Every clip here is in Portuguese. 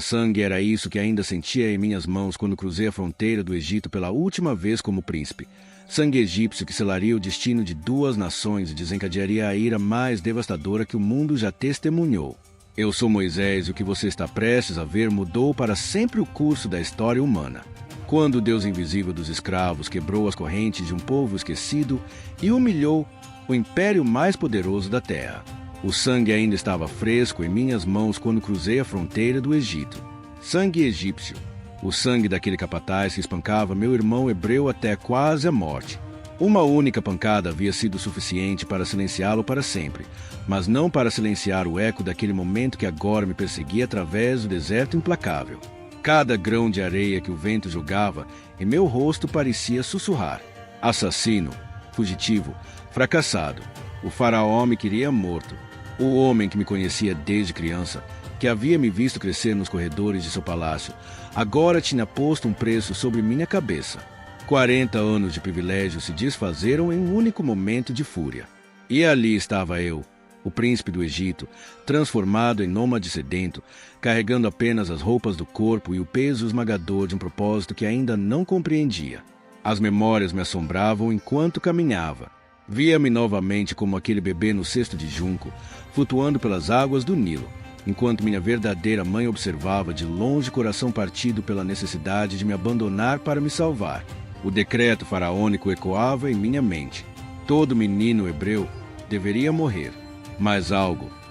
Sangue era isso que ainda sentia em minhas mãos quando cruzei a fronteira do Egito pela última vez como príncipe. Sangue egípcio que selaria o destino de duas nações e desencadearia a ira mais devastadora que o mundo já testemunhou. Eu sou Moisés e o que você está prestes a ver mudou para sempre o curso da história humana. Quando o Deus invisível dos escravos quebrou as correntes de um povo esquecido e humilhou o império mais poderoso da terra. O sangue ainda estava fresco em minhas mãos quando cruzei a fronteira do Egito. Sangue egípcio. O sangue daquele capataz que espancava meu irmão hebreu até quase a morte. Uma única pancada havia sido suficiente para silenciá-lo para sempre, mas não para silenciar o eco daquele momento que agora me perseguia através do deserto implacável. Cada grão de areia que o vento jogava em meu rosto parecia sussurrar. Assassino, fugitivo, fracassado. O faraó me queria morto. O homem que me conhecia desde criança, que havia me visto crescer nos corredores de seu palácio, agora tinha posto um preço sobre minha cabeça. 40 anos de privilégio se desfazeram em um único momento de fúria. E ali estava eu, o príncipe do Egito, transformado em nômade sedento, carregando apenas as roupas do corpo e o peso esmagador de um propósito que ainda não compreendia. As memórias me assombravam enquanto caminhava. Via-me novamente como aquele bebê no cesto de junco, flutuando pelas águas do Nilo, enquanto minha verdadeira mãe observava de longe, coração partido pela necessidade de me abandonar para me salvar. O decreto faraônico ecoava em minha mente. Todo menino hebreu deveria morrer. Mas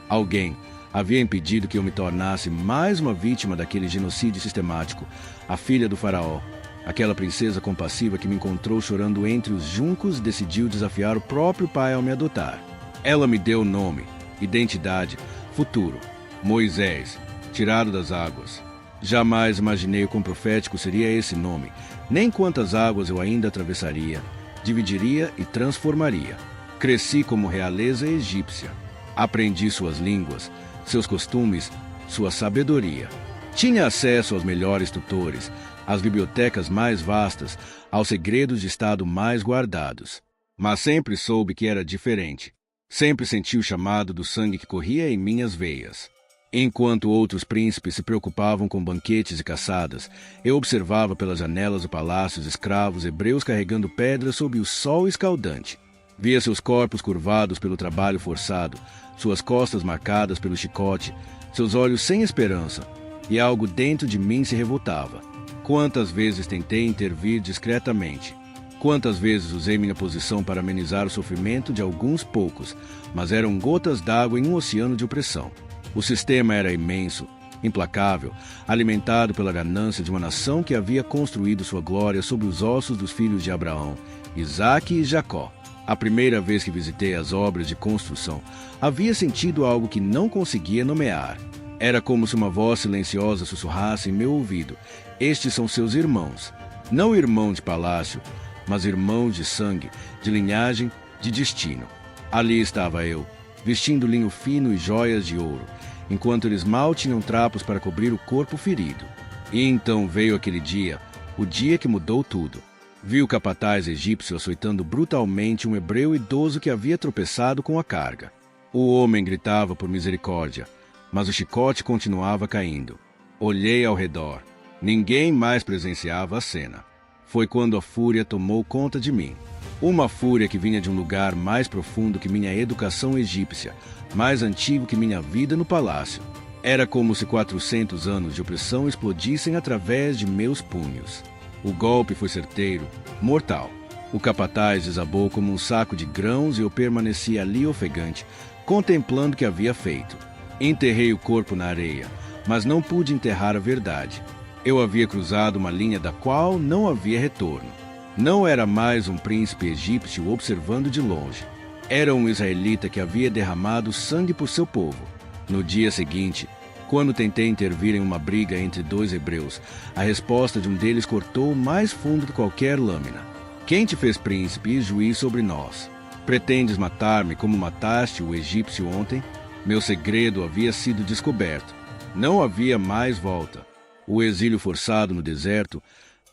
alguém, havia impedido que eu me tornasse mais uma vítima daquele genocídio sistemático, a filha do faraó. Aquela princesa compassiva que me encontrou chorando entre os juncos decidiu desafiar o próprio pai ao me adotar. Ela me deu nome, identidade, futuro. Moisés, tirado das águas. Jamais imaginei o quão profético seria esse nome, nem quantas águas eu ainda atravessaria, dividiria e transformaria. Cresci como realeza egípcia. Aprendi suas línguas, seus costumes, sua sabedoria. Tinha acesso aos melhores tutores, às bibliotecas mais vastas, aos segredos de Estado mais guardados. Mas sempre soube que era diferente. Sempre senti o chamado do sangue que corria em minhas veias. Enquanto outros príncipes se preocupavam com banquetes e caçadas, eu observava pelas janelas do palácio os escravos hebreus carregando pedras sob o sol escaldante. Via seus corpos curvados pelo trabalho forçado, suas costas marcadas pelo chicote, seus olhos sem esperança, e algo dentro de mim se revoltava. Quantas vezes tentei intervir discretamente. Quantas vezes usei minha posição para amenizar o sofrimento de alguns poucos, mas eram gotas d'água em um oceano de opressão. O sistema era imenso, implacável, alimentado pela ganância de uma nação que havia construído sua glória sobre os ossos dos filhos de Abraão, Isaque e Jacó. A primeira vez que visitei as obras de construção, havia sentido algo que não conseguia nomear. Era como se uma voz silenciosa sussurrasse em meu ouvido: estes são seus irmãos. Não irmão de palácio, mas irmãos de sangue, de linhagem, de destino. Ali estava eu, vestindo linho fino e joias de ouro, enquanto eles mal tinham trapos para cobrir o corpo ferido. E então veio aquele dia, o dia que mudou tudo. Vi o capataz egípcio açoitando brutalmente um hebreu idoso que havia tropeçado com a carga. O homem gritava por misericórdia, mas o chicote continuava caindo. Olhei ao redor. Ninguém mais presenciava a cena. Foi quando a fúria tomou conta de mim. Uma fúria que vinha de um lugar mais profundo que minha educação egípcia, mais antigo que minha vida no palácio. Era como se 400 anos de opressão explodissem através de meus punhos. O golpe foi certeiro, mortal. O capataz desabou como um saco de grãos e eu permaneci ali ofegante, contemplando o que havia feito. Enterrei o corpo na areia, mas não pude enterrar a verdade. Eu havia cruzado uma linha da qual não havia retorno. Não era mais um príncipe egípcio observando de longe. Era um israelita que havia derramado sangue por seu povo. No dia seguinte, quando tentei intervir em uma briga entre dois hebreus, a resposta de um deles cortou mais fundo que qualquer lâmina. Quem te fez príncipe e juiz sobre nós? Pretendes matar-me como mataste o egípcio ontem? Meu segredo havia sido descoberto. Não havia mais volta. O exílio forçado no deserto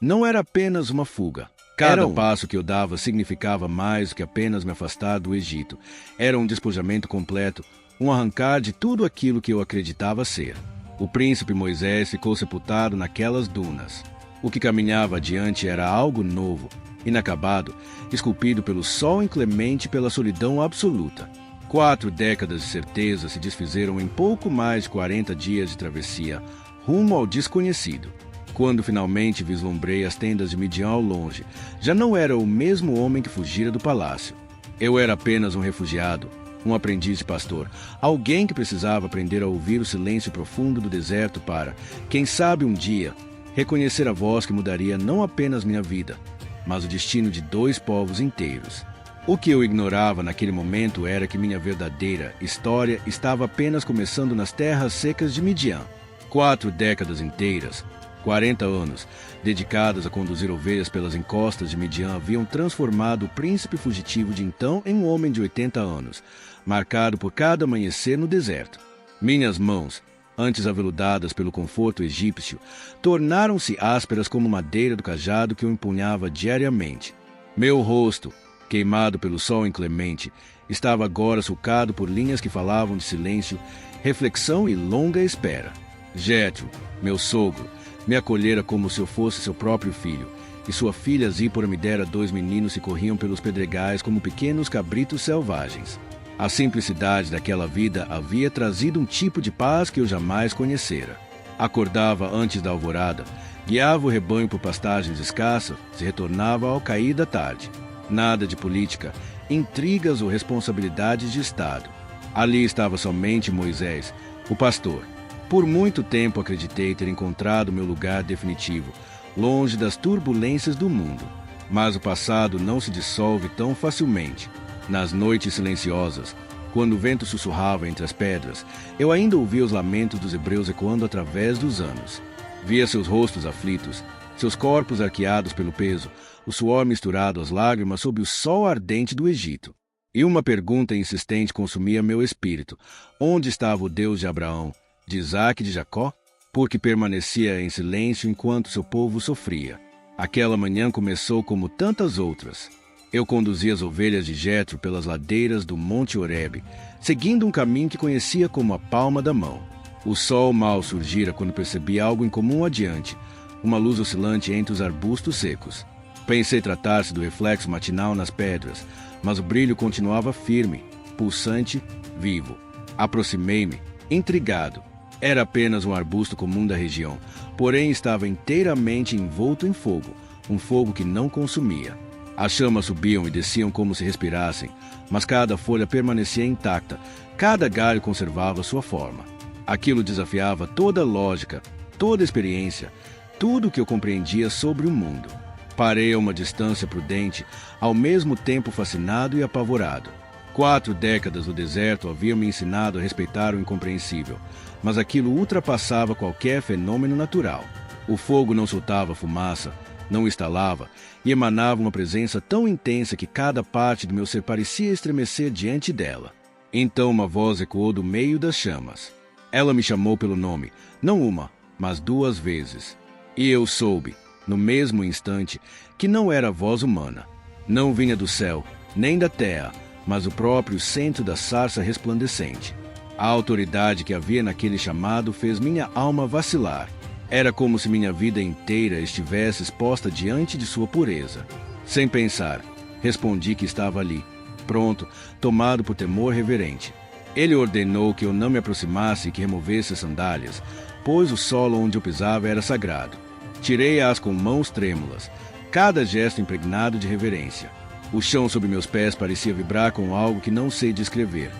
não era apenas uma fuga. Cada passo que eu dava significava mais do que apenas me afastar do Egito. Era um despojamento completo, um arrancar de tudo aquilo que eu acreditava ser. O príncipe Moisés ficou sepultado naquelas dunas. O que caminhava adiante era algo novo, inacabado, esculpido pelo sol inclemente e pela solidão absoluta. 4 décadas de certeza se desfizeram em pouco mais de 40 dias de travessia, rumo ao desconhecido. Quando finalmente vislumbrei as tendas de Midian ao longe, já não era o mesmo homem que fugira do palácio. Eu era apenas um refugiado, um aprendiz de pastor, alguém que precisava aprender a ouvir o silêncio profundo do deserto para, quem sabe um dia, reconhecer a voz que mudaria não apenas minha vida, mas o destino de 2 povos inteiros. O que eu ignorava naquele momento era que minha verdadeira história estava apenas começando nas terras secas de Midian. 4 décadas inteiras, 40 anos, dedicadas a conduzir ovelhas pelas encostas de Midian, haviam transformado o príncipe fugitivo de então em um homem de 80 anos, marcado por cada amanhecer no deserto. Minhas mãos, antes aveludadas pelo conforto egípcio, tornaram-se ásperas como madeira do cajado que eu empunhava diariamente. Meu rosto, queimado pelo sol inclemente, estava agora sulcado por linhas que falavam de silêncio, reflexão e longa espera. Jétro, meu sogro, me acolhera como se eu fosse seu próprio filho, e sua filha Zípora me dera 2 meninos que corriam pelos pedregais como pequenos cabritos selvagens. A simplicidade daquela vida havia trazido um tipo de paz que eu jamais conhecera. Acordava antes da alvorada, guiava o rebanho por pastagens escassas, se retornava ao cair da tarde. Nada de política, intrigas ou responsabilidades de Estado. Ali estava somente Moisés, o pastor. Por muito tempo acreditei ter encontrado meu lugar definitivo, longe das turbulências do mundo. Mas o passado não se dissolve tão facilmente. Nas noites silenciosas, quando o vento sussurrava entre as pedras, eu ainda ouvia os lamentos dos hebreus ecoando através dos anos. Via seus rostos aflitos, seus corpos arqueados pelo peso, o suor misturado às lágrimas sob o sol ardente do Egito. E uma pergunta insistente consumia meu espírito: onde estava o Deus de Abraão, de Isaque e de Jacó? Porque permanecia em silêncio enquanto seu povo sofria. Aquela manhã começou como tantas outras. Eu conduzia as ovelhas de Jétro pelas ladeiras do Monte Horebe, seguindo um caminho que conhecia como a palma da mão. O sol mal surgira quando percebi algo incomum adiante, uma luz oscilante entre os arbustos secos. Pensei tratar-se do reflexo matinal nas pedras, mas o brilho continuava firme, pulsante, vivo. Aproximei-me, intrigado. Era apenas um arbusto comum da região, porém estava inteiramente envolto em fogo, um fogo que não consumia. As chamas subiam e desciam como se respirassem, mas cada folha permanecia intacta, cada galho conservava sua forma. Aquilo desafiava toda lógica, toda experiência, tudo o que eu compreendia sobre o mundo. Parei a uma distância prudente, ao mesmo tempo fascinado e apavorado. 4 décadas do deserto haviam me ensinado a respeitar o incompreensível, mas aquilo ultrapassava qualquer fenômeno natural. O fogo não soltava fumaça, não estalava, e emanava uma presença tão intensa que cada parte do meu ser parecia estremecer diante dela. Então uma voz ecoou do meio das chamas. Ela me chamou pelo nome, não uma, mas 2 vezes. E eu soube, no mesmo instante, que não era voz humana. Não vinha do céu, nem da terra, mas o próprio centro da sarça resplandecente. A autoridade que havia naquele chamado fez minha alma vacilar. Era como se minha vida inteira estivesse exposta diante de sua pureza. Sem pensar, respondi que estava ali, pronto, tomado por temor reverente. Ele ordenou que eu não me aproximasse e que removesse as sandálias, pois o solo onde eu pisava era sagrado. Tirei-as com mãos trêmulas, cada gesto impregnado de reverência. O chão sob meus pés parecia vibrar com algo que não sei descrever.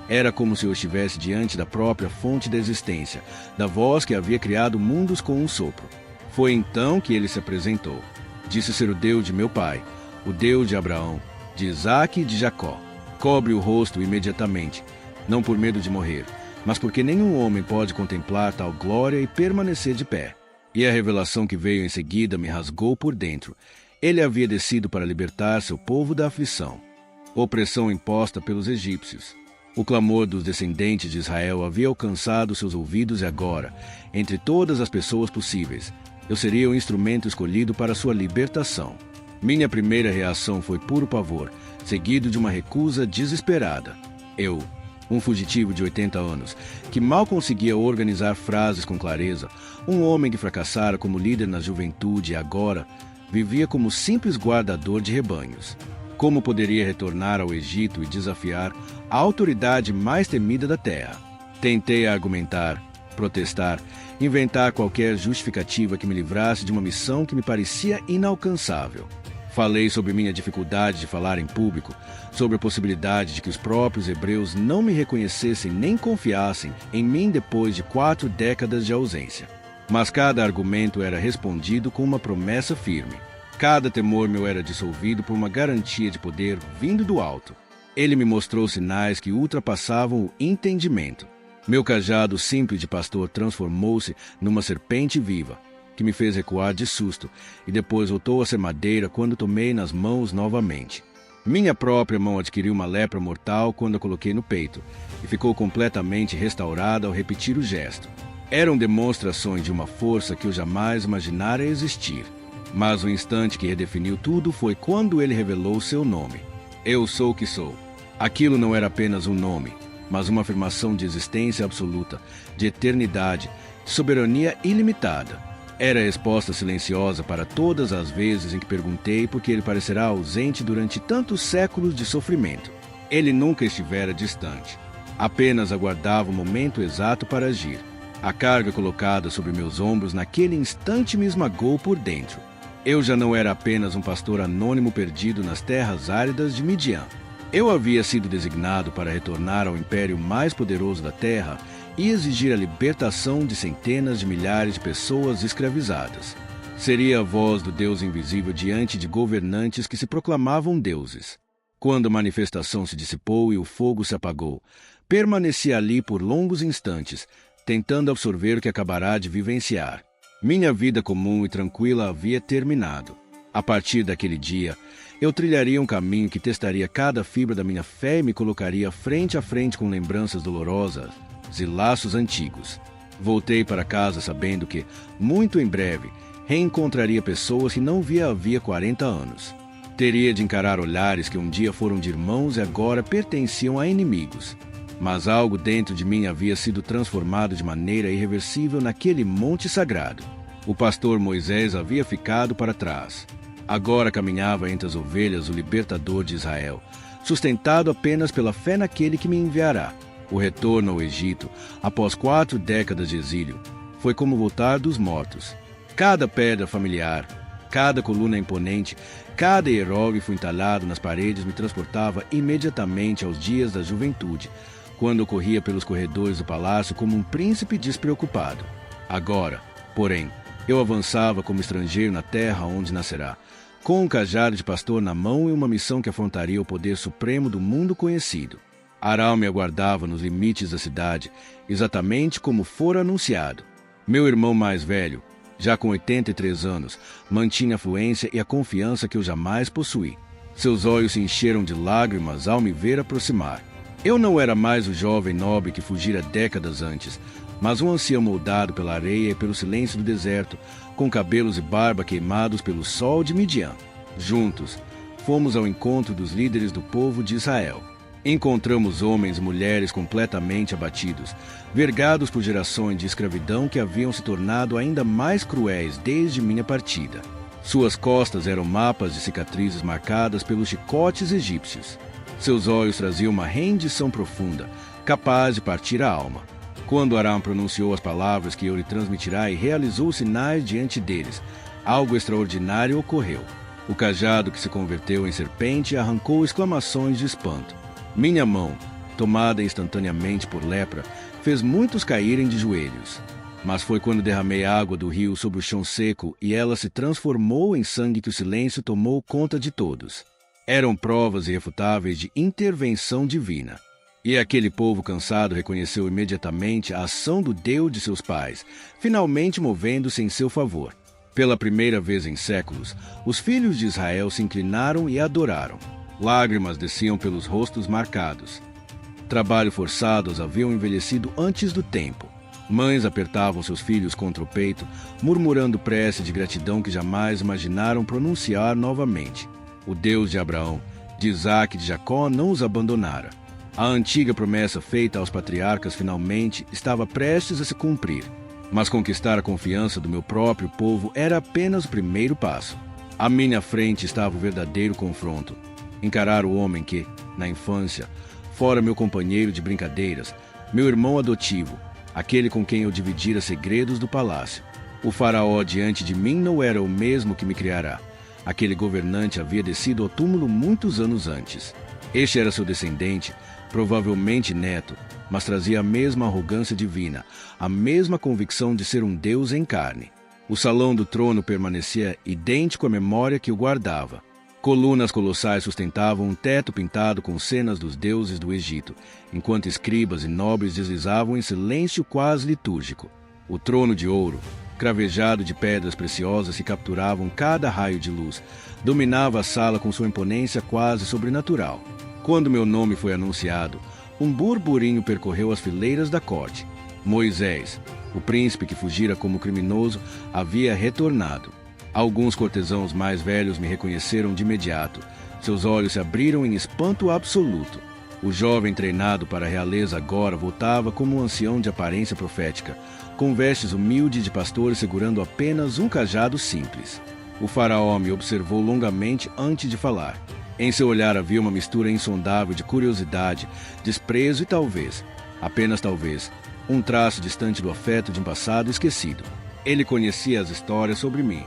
Era como se eu estivesse diante da própria fonte da existência, da voz que havia criado mundos com um sopro. Foi então que ele se apresentou. Disse ser o Deus de meu pai, o Deus de Abraão, de Isaque e de Jacó. Cobre o rosto imediatamente, não por medo de morrer, mas porque nenhum homem pode contemplar tal glória e permanecer de pé. E a revelação que veio em seguida me rasgou por dentro. Ele havia descido para libertar seu povo da aflição, opressão imposta pelos egípcios. O clamor dos descendentes de Israel havia alcançado seus ouvidos e agora, entre todas as pessoas possíveis, eu seria o instrumento escolhido para sua libertação. Minha primeira reação foi puro pavor, seguido de uma recusa desesperada. Eu Um fugitivo de 80 anos, que mal conseguia organizar frases com clareza, um homem que fracassara como líder na juventude e agora vivia como simples guardador de rebanhos. Como poderia retornar ao Egito e desafiar a autoridade mais temida da terra? Tentei argumentar, protestar, inventar qualquer justificativa que me livrasse de uma missão que me parecia inalcançável. Falei sobre minha dificuldade de falar em público, sobre a possibilidade de que os próprios hebreus não me reconhecessem nem confiassem em mim depois de 4 décadas de ausência. Mas cada argumento era respondido com uma promessa firme. Cada temor meu era dissolvido por uma garantia de poder vindo do alto. Ele me mostrou sinais que ultrapassavam o entendimento. Meu cajado simples de pastor transformou-se numa serpente viva, que me fez recuar de susto, e depois voltou a ser madeira quando tomei nas mãos novamente. Minha própria mão adquiriu uma lepra mortal quando a coloquei no peito, e ficou completamente restaurada ao repetir o gesto. Eram demonstrações de uma força que eu jamais imaginara existir. Mas o instante que redefiniu tudo foi quando ele revelou seu nome. Eu sou o que sou. Aquilo não era apenas um nome, mas uma afirmação de existência absoluta, de eternidade, de soberania ilimitada. Era a resposta silenciosa para todas as vezes em que perguntei por que ele parecerá ausente durante tantos séculos de sofrimento. Ele nunca estivera distante. Apenas aguardava o momento exato para agir. A carga colocada sobre meus ombros naquele instante me esmagou por dentro. Eu já não era apenas um pastor anônimo perdido nas terras áridas de Midian. Eu havia sido designado para retornar ao império mais poderoso da terra e exigir a libertação de centenas de milhares de pessoas escravizadas. Seria a voz do Deus invisível diante de governantes que se proclamavam deuses. Quando a manifestação se dissipou e o fogo se apagou, permaneci ali por longos instantes, tentando absorver o que acabará de vivenciar. Minha vida comum e tranquila havia terminado. A partir daquele dia, eu trilharia um caminho que testaria cada fibra da minha fé e me colocaria frente a frente com lembranças dolorosas e laços antigos. Voltei para casa sabendo que, muito em breve, reencontraria pessoas que não via havia 40 anos. Teria de encarar olhares que um dia foram de irmãos e agora pertenciam a inimigos. Mas algo dentro de mim havia sido transformado de maneira irreversível naquele monte sagrado. O pastor Moisés havia ficado para trás. Agora caminhava entre as ovelhas o libertador de Israel, sustentado apenas pela fé naquele que me enviará. O retorno ao Egito, após 4 décadas de exílio, foi como voltar dos mortos. Cada pedra familiar, cada coluna imponente, cada hieróglifo entalhado nas paredes me transportava imediatamente aos dias da juventude, quando eu corria pelos corredores do palácio como um príncipe despreocupado. Agora, porém, eu avançava como estrangeiro na terra onde nascerá, com um cajado de pastor na mão e uma missão que afrontaria o poder supremo do mundo conhecido. Aral me aguardava nos limites da cidade, exatamente como fora anunciado. Meu irmão mais velho, já com 83 anos, mantinha a fluência e a confiança que eu jamais possuí. Seus olhos se encheram de lágrimas ao me ver aproximar. Eu não era mais o jovem nobre que fugira décadas antes, mas um ancião moldado pela areia e pelo silêncio do deserto, com cabelos e barba queimados pelo sol de Midian. Juntos, fomos ao encontro dos líderes do povo de Israel. Encontramos homens e mulheres completamente abatidos, vergados por gerações de escravidão que haviam se tornado ainda mais cruéis desde minha partida. Suas costas eram mapas de cicatrizes marcadas pelos chicotes egípcios. Seus olhos traziam uma rendição profunda, capaz de partir a alma. Quando Aram pronunciou as palavras que eu lhe transmitirá e realizou sinais diante deles, algo extraordinário ocorreu. O cajado que se converteu em serpente arrancou exclamações de espanto. Minha mão, tomada instantaneamente por lepra, fez muitos caírem de joelhos. Mas foi quando derramei água do rio sobre o chão seco e ela se transformou em sangue que o silêncio tomou conta de todos. Eram provas irrefutáveis de intervenção divina. E aquele povo cansado reconheceu imediatamente a ação do Deus de seus pais, finalmente movendo-se em seu favor. Pela primeira vez em séculos, os filhos de Israel se inclinaram e adoraram. Lágrimas desciam pelos rostos marcados. Trabalho forçado os haviam envelhecido antes do tempo. Mães apertavam seus filhos contra o peito, murmurando prece de gratidão que jamais imaginaram pronunciar novamente. O Deus de Abraão, de Isaque e de Jacó não os abandonara. A antiga promessa feita aos patriarcas finalmente estava prestes a se cumprir. Mas conquistar a confiança do meu próprio povo era apenas o primeiro passo. À minha frente estava o verdadeiro confronto. Encarar o homem que, na infância, fora meu companheiro de brincadeiras, meu irmão adotivo, aquele com quem eu dividira segredos do palácio. O faraó diante de mim não era o mesmo que me criara. Aquele governante havia descido ao túmulo muitos anos antes. Este era seu descendente, provavelmente neto, mas trazia a mesma arrogância divina, a mesma convicção de ser um deus em carne. O salão do trono permanecia idêntico à memória que o guardava. Colunas colossais sustentavam um teto pintado com cenas dos deuses do Egito, enquanto escribas e nobres deslizavam em silêncio quase litúrgico. O trono de ouro, cravejado de pedras preciosas que capturavam cada raio de luz, dominava a sala com sua imponência quase sobrenatural. Quando meu nome foi anunciado, um burburinho percorreu as fileiras da corte. Moisés, o príncipe que fugira como criminoso, havia retornado. Alguns cortesãos mais velhos me reconheceram de imediato. Seus olhos se abriram em espanto absoluto. O jovem treinado para a realeza agora voltava como um ancião de aparência profética, com vestes humildes de pastor segurando apenas um cajado simples. O faraó me observou longamente antes de falar. Em seu olhar havia uma mistura insondável de curiosidade, desprezo e talvez, apenas talvez, um traço distante do afeto de um passado esquecido. Ele conhecia as histórias sobre mim.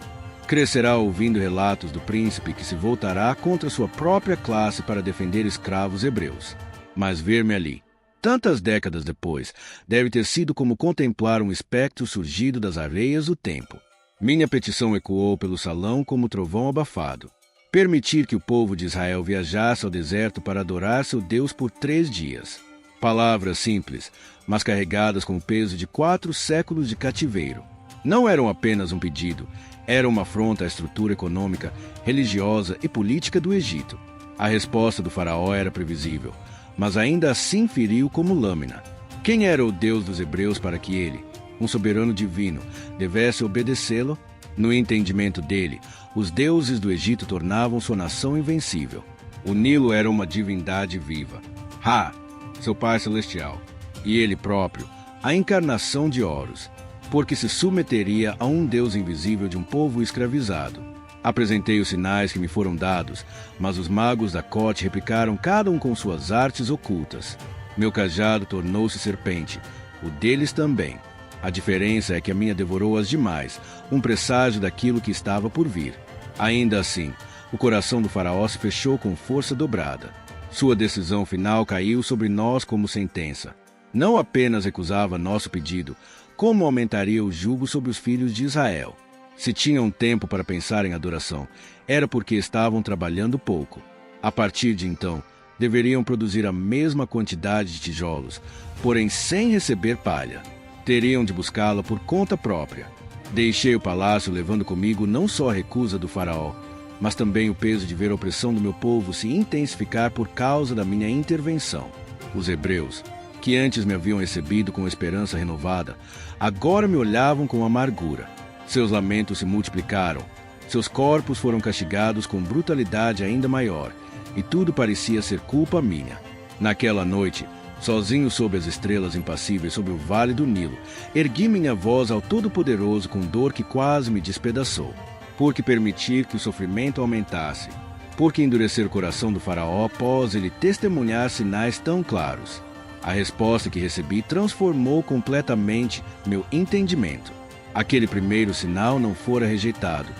Crescerá ouvindo relatos do príncipe que se voltará contra sua própria classe para defender escravos hebreus. Mas ver-me ali, tantas décadas depois, deve ter sido como contemplar um espectro surgido das areias do tempo. Minha petição ecoou pelo salão como trovão abafado. Permitir que o povo de Israel viajasse ao deserto para adorar seu Deus por 3 dias. Palavras simples, mas carregadas com o peso de 4 séculos de cativeiro. Não eram apenas um pedido, era uma afronta à estrutura econômica, religiosa e política do Egito. A resposta do faraó era previsível, mas ainda assim feriu como lâmina. Quem era o Deus dos hebreus para que ele, um soberano divino, devesse obedecê-lo? No entendimento dele, os deuses do Egito tornavam sua nação invencível. O Nilo era uma divindade viva. Ra, seu pai celestial, e ele próprio, a encarnação de Horus, porque se submeteria a um Deus invisível de um povo escravizado. Apresentei os sinais que me foram dados, mas os magos da corte replicaram cada um com suas artes ocultas. Meu cajado tornou-se serpente, o deles também. A diferença é que a minha devorou-as demais, um presságio daquilo que estava por vir. Ainda assim, o coração do faraó se fechou com força dobrada. Sua decisão final caiu sobre nós como sentença. Não apenas recusava nosso pedido, como aumentaria o jugo sobre os filhos de Israel. Se tinham tempo para pensar em adoração, era porque estavam trabalhando pouco. A partir de então, deveriam produzir a mesma quantidade de tijolos, porém sem receber palha. Teriam de buscá-la por conta própria. Deixei o palácio levando comigo não só a recusa do faraó, mas também o peso de ver a opressão do meu povo se intensificar por causa da minha intervenção. Os hebreus, que antes me haviam recebido com esperança renovada, agora me olhavam com amargura. Seus lamentos se multiplicaram, seus corpos foram castigados com brutalidade ainda maior, e tudo parecia ser culpa minha. Naquela noite, sozinho sob as estrelas impassíveis sobre o vale do Nilo, ergui minha voz ao Todo-Poderoso com dor que quase me despedaçou. Por que permitir que o sofrimento aumentasse? Por que endurecer o coração do faraó após ele testemunhar sinais tão claros? A resposta que recebi transformou completamente meu entendimento. Aquele primeiro sinal não fora rejeitado,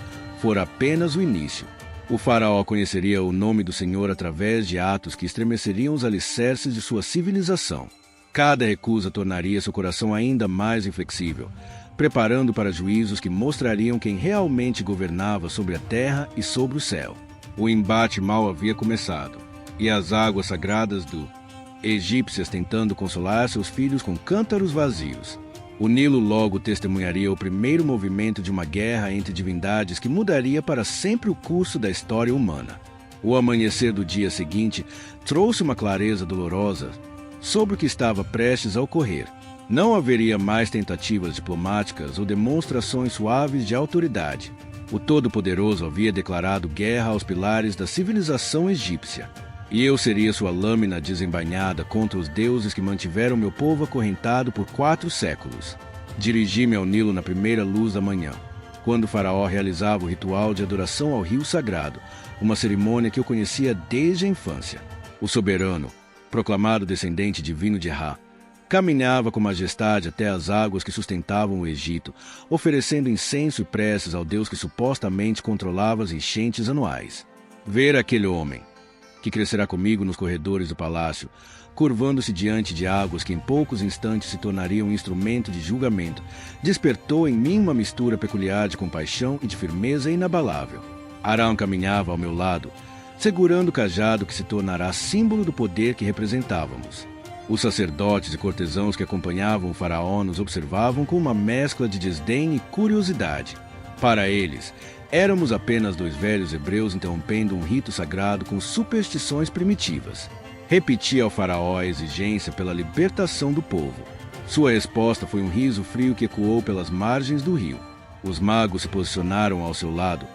fora apenas o início. O faraó conheceria o nome do Senhor através de atos que estremeceriam os alicerces de sua civilização. Cada recusa tornaria seu coração ainda mais inflexível, preparando para juízos que mostrariam quem realmente governava sobre a terra e sobre o céu. O embate mal havia começado, e as águas sagradas do egípcias tentando consolar seus filhos com cântaros vazios. O Nilo logo testemunharia o primeiro movimento de uma guerra entre divindades que mudaria para sempre o curso da história humana. O amanhecer do dia seguinte trouxe uma clareza dolorosa sobre o que estava prestes a ocorrer. Não haveria mais tentativas diplomáticas ou demonstrações suaves de autoridade. O Todo-Poderoso havia declarado guerra aos pilares da civilização egípcia. e eu seria sua lâmina desembainhada contra os deuses que mantiveram meu povo acorrentado por 4 séculos. Dirigi-me ao Nilo na primeira luz da manhã, quando o faraó realizava o ritual de adoração ao rio sagrado, uma cerimônia que eu conhecia desde a infância. O soberano, proclamado descendente divino de Ra, caminhava com majestade até as águas que sustentavam o Egito, oferecendo incenso e preces ao Deus que supostamente controlava as enchentes anuais. Ver aquele homem, que crescerá comigo nos corredores do palácio, curvando-se diante de águas que em poucos instantes se tornariam um instrumento de julgamento, despertou em mim uma mistura peculiar de compaixão e de firmeza inabalável. Arão caminhava ao meu lado, segurando o cajado que se tornará símbolo do poder que representávamos. Os sacerdotes e cortesãos que acompanhavam o faraó nos observavam com uma mescla de desdém e curiosidade. Para eles, éramos apenas 2 velhos hebreus interrompendo um rito sagrado com superstições primitivas. Repeti ao faraó a exigência pela libertação do povo. Sua resposta foi um riso frio que ecoou pelas margens do rio. Os magos se posicionaram ao seu lado,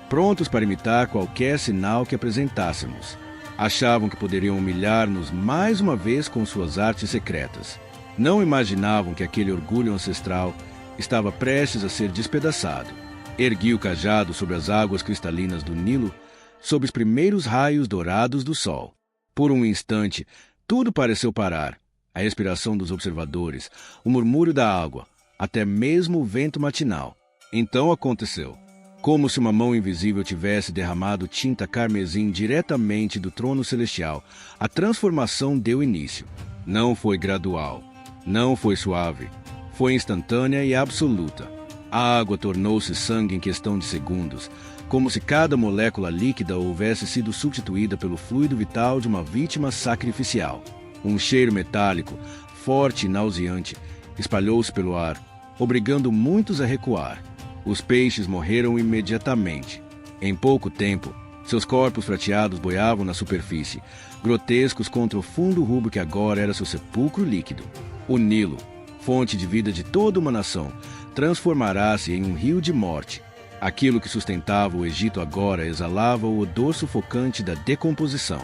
prontos para imitar qualquer sinal que apresentássemos. Achavam que poderiam humilhar-nos mais uma vez com suas artes secretas. Não imaginavam que aquele orgulho ancestral estava prestes a ser despedaçado. Ergui o cajado sobre as águas cristalinas do Nilo, sob os primeiros raios dourados do sol. Por um instante, tudo pareceu parar. A respiração dos observadores, o murmúrio da água, até mesmo o vento matinal. Então aconteceu. Como se uma mão invisível tivesse derramado tinta carmesim diretamente do trono celestial, a transformação deu início. Não foi gradual, não foi suave, foi instantânea e absoluta. A água tornou-se sangue em questão de segundos, como se cada molécula líquida houvesse sido substituída pelo fluido vital de uma vítima sacrificial. Um cheiro metálico, forte e nauseante, espalhou-se pelo ar, obrigando muitos a recuar. Os peixes morreram imediatamente. Em pouco tempo, seus corpos prateados boiavam na superfície, grotescos contra o fundo rubro que agora era seu sepulcro líquido. O Nilo, fonte de vida de toda uma nação, transformará-se em um rio de morte. Aquilo que sustentava o Egito agora exalava o odor sufocante da decomposição.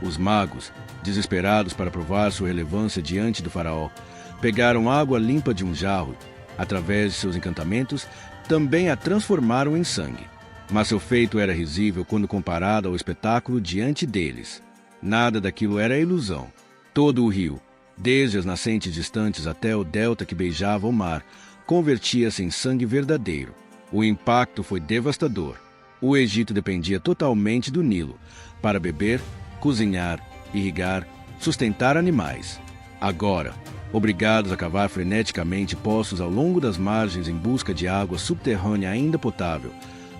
Os magos, desesperados para provar sua relevância diante do faraó, pegaram água limpa de um jarro, através de seus encantamentos, também a transformaram em sangue. Mas seu feito era risível quando comparado ao espetáculo diante deles. Nada daquilo era ilusão. Todo o rio, desde as nascentes distantes até o delta que beijava o mar, convertia-se em sangue verdadeiro. O impacto foi devastador. O Egito dependia totalmente do Nilo para beber, cozinhar, irrigar, sustentar animais. Agora, obrigados a cavar freneticamente poços ao longo das margens em busca de água subterrânea ainda potável,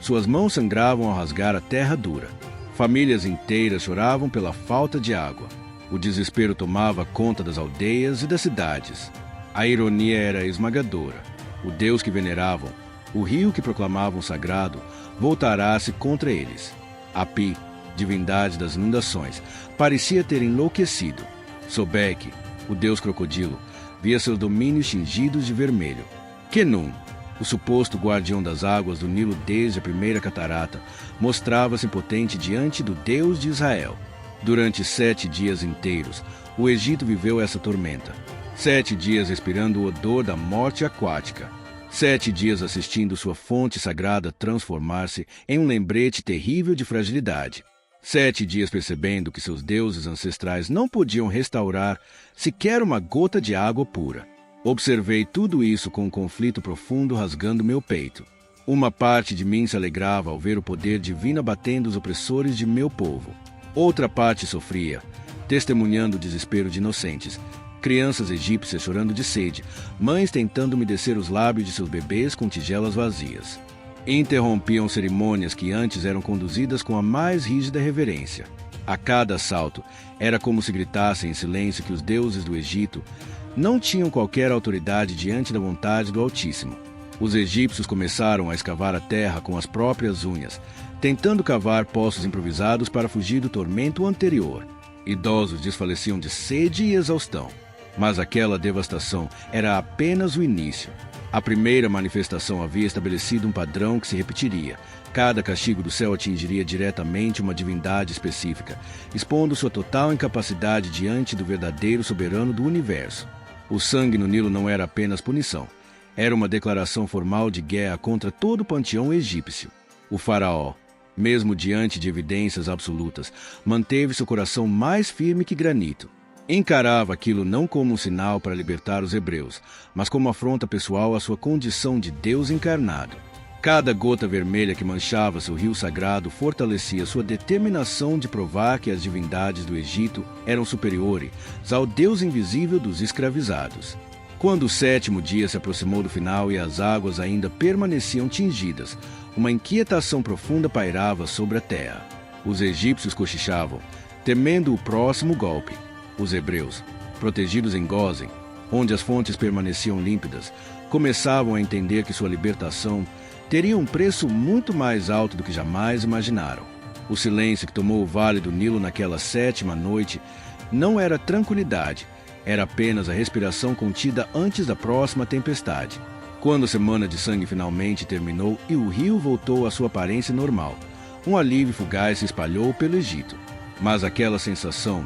suas mãos sangravam ao rasgar a terra dura. Famílias inteiras choravam pela falta de água. O desespero tomava conta das aldeias e das cidades. A ironia era esmagadora. O Deus que veneravam, o rio que proclamavam sagrado, voltará-se contra eles. Api, divindade das inundações, parecia ter enlouquecido. Sobek, o deus crocodilo, via seus domínios tingidos de vermelho. Kenum, o suposto guardião das águas do Nilo desde a primeira catarata, mostrava-se impotente diante do Deus de Israel. Durante 7 dias inteiros, o Egito viveu essa tormenta. 7 dias respirando o odor da morte aquática. 7 dias assistindo sua fonte sagrada transformar-se em um lembrete terrível de fragilidade. 7 dias percebendo que seus deuses ancestrais não podiam restaurar sequer uma gota de água pura. Observei tudo isso com um conflito profundo rasgando meu peito. Uma parte de mim se alegrava ao ver o poder divino abatendo os opressores de meu povo. Outra parte sofria, testemunhando o desespero de inocentes, crianças egípcias chorando de sede, mães tentando umedecer os lábios de seus bebês com tigelas vazias. Interrompiam cerimônias que antes eram conduzidas com a mais rígida reverência. A cada assalto, era como se gritassem em silêncio que os deuses do Egito não tinham qualquer autoridade diante da vontade do Altíssimo. Os egípcios começaram a escavar a terra com as próprias unhas, tentando cavar poços improvisados para fugir do tormento anterior. Idosos desfaleciam de sede e exaustão. Mas aquela devastação era apenas o início. A primeira manifestação havia estabelecido um padrão que se repetiria. Cada castigo do céu atingiria diretamente uma divindade específica, expondo sua total incapacidade diante do verdadeiro soberano do universo. O sangue no Nilo não era apenas punição. Era uma declaração formal de guerra contra todo o panteão egípcio. O faraó, mesmo diante de evidências absolutas, manteve seu coração mais firme que granito. Encarava aquilo não como um sinal para libertar os hebreus, mas como afronta pessoal à sua condição de Deus encarnado. Cada gota vermelha que manchava seu rio sagrado fortalecia sua determinação de provar que as divindades do Egito eram superiores ao Deus invisível dos escravizados. Quando o 7º dia se aproximou do final e as águas ainda permaneciam tingidas, uma inquietação profunda pairava sobre a terra. Os egípcios cochichavam, temendo o próximo golpe. Os hebreus, protegidos em Gósen, onde as fontes permaneciam límpidas, começavam a entender que sua libertação teria um preço muito mais alto do que jamais imaginaram. O silêncio que tomou o vale do Nilo naquela 7ª noite não era tranquilidade, era apenas a respiração contida antes da próxima tempestade. Quando a semana de sangue finalmente terminou e o rio voltou à sua aparência normal, um alívio fugaz se espalhou pelo Egito. Mas aquela sensação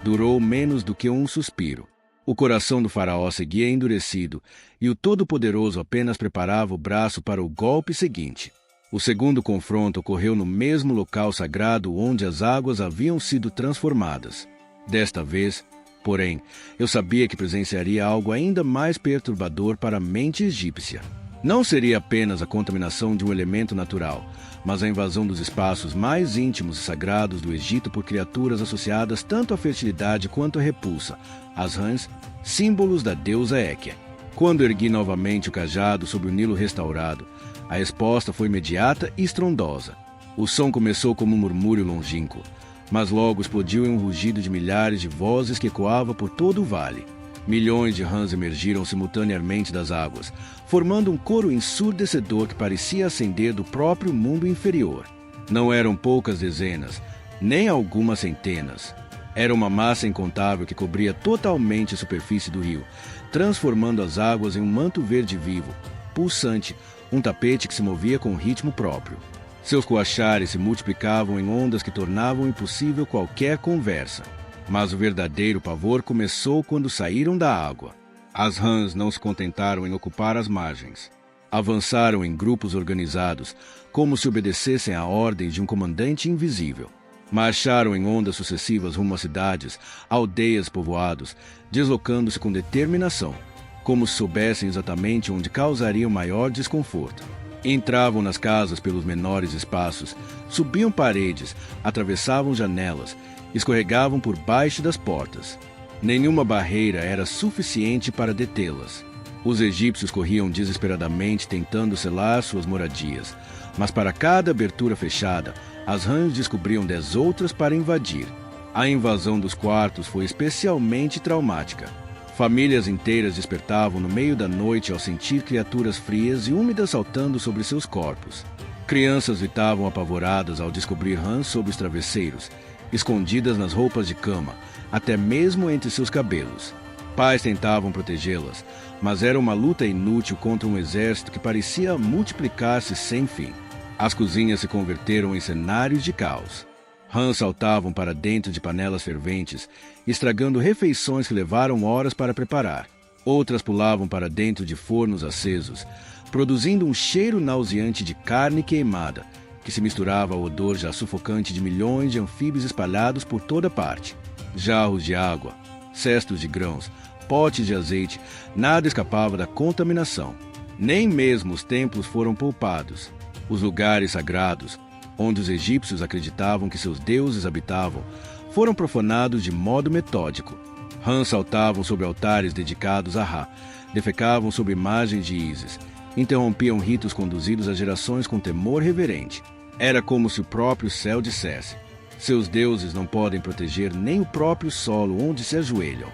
durou menos do que um suspiro. O coração do faraó seguia endurecido e o Todo-Poderoso apenas preparava o braço para o golpe seguinte. O segundo confronto ocorreu no mesmo local sagrado onde as águas haviam sido transformadas. Desta vez, porém, eu sabia que presenciaria algo ainda mais perturbador para a mente egípcia. Não seria apenas a contaminação de um elemento natural, mas a invasão dos espaços mais íntimos e sagrados do Egito por criaturas associadas tanto à fertilidade quanto à repulsa, as rãs, símbolos da deusa Héquia. Quando ergui novamente o cajado sobre o Nilo restaurado, a resposta foi imediata e estrondosa. O som começou como um murmúrio longínquo, mas logo explodiu em um rugido de milhares de vozes que ecoava por todo o vale. Milhões de rãs emergiram simultaneamente das águas, formando um coro ensurdecedor que parecia ascender do próprio mundo inferior. Não eram poucas dezenas, nem algumas centenas. Era uma massa incontável que cobria totalmente a superfície do rio, transformando as águas em um manto verde vivo, pulsante, um tapete que se movia com um ritmo próprio. Seus coachares se multiplicavam em ondas que tornavam impossível qualquer conversa. Mas o verdadeiro pavor começou quando saíram da água. As rãs não se contentaram em ocupar as margens. Avançaram em grupos organizados, como se obedecessem à ordem de um comandante invisível. Marcharam em ondas sucessivas rumo a cidades, aldeias, povoados, deslocando-se com determinação, como se soubessem exatamente onde causariam maior desconforto. Entravam nas casas pelos menores espaços, subiam paredes, atravessavam janelas, escorregavam por baixo das portas. Nenhuma barreira era suficiente para detê-las. Os egípcios corriam desesperadamente tentando selar suas moradias, mas para cada abertura fechada, as rãs descobriam 10 outras para invadir. A invasão dos quartos foi especialmente traumática. Famílias inteiras despertavam no meio da noite ao sentir criaturas frias e úmidas saltando sobre seus corpos. Crianças gritavam apavoradas ao descobrir rãs sob os travesseiros, escondidas nas roupas de cama, até mesmo entre seus cabelos. Pais tentavam protegê-las, mas era uma luta inútil contra um exército que parecia multiplicar-se sem fim. As cozinhas se converteram em cenários de caos. Rãs saltavam para dentro de panelas ferventes, estragando refeições que levaram horas para preparar. Outras pulavam para dentro de fornos acesos, produzindo um cheiro nauseante de carne queimada, que se misturava ao odor já sufocante de milhões de anfíbios espalhados por toda parte. Jarros de água, cestos de grãos, potes de azeite, nada escapava da contaminação. Nem mesmo os templos foram poupados. Os lugares sagrados, onde os egípcios acreditavam que seus deuses habitavam, foram profanados de modo metódico. Rãs saltavam sobre altares dedicados a Ra, defecavam sobre imagens de Ísis, interrompiam ritos conduzidos a gerações com temor reverente. Era como se o próprio céu dissesse: seus deuses não podem proteger nem o próprio solo onde se ajoelham.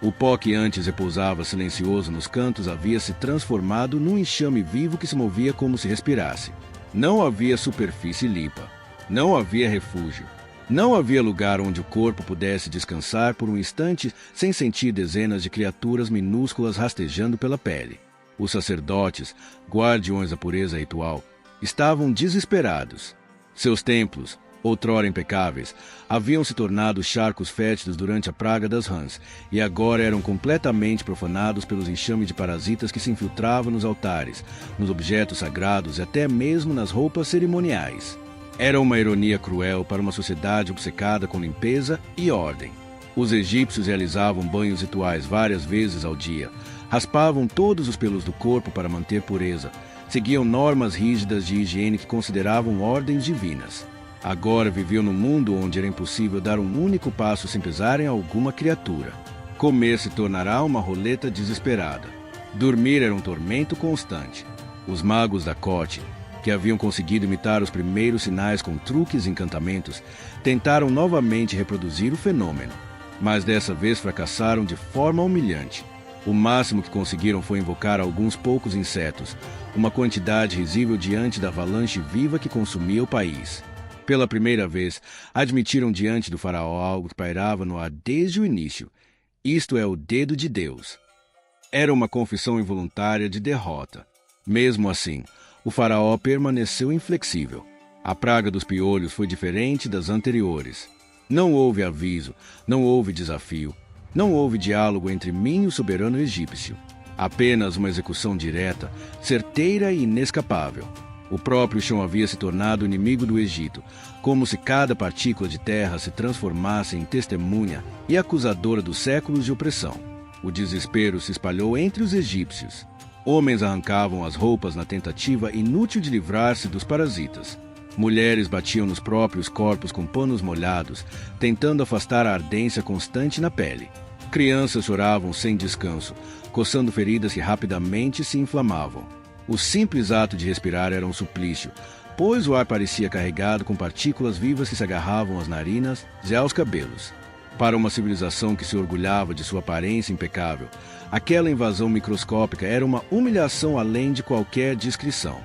O pó que antes repousava silencioso nos cantos havia se transformado num enxame vivo que se movia como se respirasse. Não havia superfície limpa. Não havia refúgio. Não havia lugar onde o corpo pudesse descansar por um instante sem sentir dezenas de criaturas minúsculas rastejando pela pele. Os sacerdotes, guardiões da pureza ritual, estavam desesperados. Seus templos, outrora impecáveis, haviam se tornado charcos fétidos durante a praga das rãs e agora eram completamente profanados pelos enxames de parasitas que se infiltravam nos altares, nos objetos sagrados e até mesmo nas roupas cerimoniais. Era uma ironia cruel para uma sociedade obcecada com limpeza e ordem. Os egípcios realizavam banhos rituais várias vezes ao dia, raspavam todos os pelos do corpo para manter pureza, seguiam normas rígidas de higiene que consideravam ordens divinas. Agora viviam num mundo onde era impossível dar um único passo sem pisar em alguma criatura. Comer se tornará uma roleta desesperada. Dormir era um tormento constante. Os magos da corte, que haviam conseguido imitar os primeiros sinais com truques e encantamentos, tentaram novamente reproduzir o fenômeno, mas dessa vez fracassaram de forma humilhante. O máximo que conseguiram foi invocar alguns poucos insetos, uma quantidade risível diante da avalanche viva que consumia o país. Pela primeira vez, admitiram diante do faraó algo que pairava no ar desde o início. Isto é o dedo de Deus. Era uma confissão involuntária de derrota. Mesmo assim, o faraó permaneceu inflexível. A praga dos piolhos foi diferente das anteriores. Não houve aviso, não houve desafio, não houve diálogo entre mim e o soberano egípcio. Apenas uma execução direta, certeira e inescapável. O próprio chão havia se tornado inimigo do Egito, como se cada partícula de terra se transformasse em testemunha e acusadora dos séculos de opressão. O desespero se espalhou entre os egípcios. Homens arrancavam as roupas na tentativa inútil de livrar-se dos parasitas. Mulheres batiam nos próprios corpos com panos molhados, tentando afastar a ardência constante na pele. Crianças choravam sem descanso, coçando feridas que rapidamente se inflamavam. O simples ato de respirar era um suplício, pois o ar parecia carregado com partículas vivas que se agarravam às narinas e aos cabelos. Para uma civilização que se orgulhava de sua aparência impecável, aquela invasão microscópica era uma humilhação além de qualquer descrição.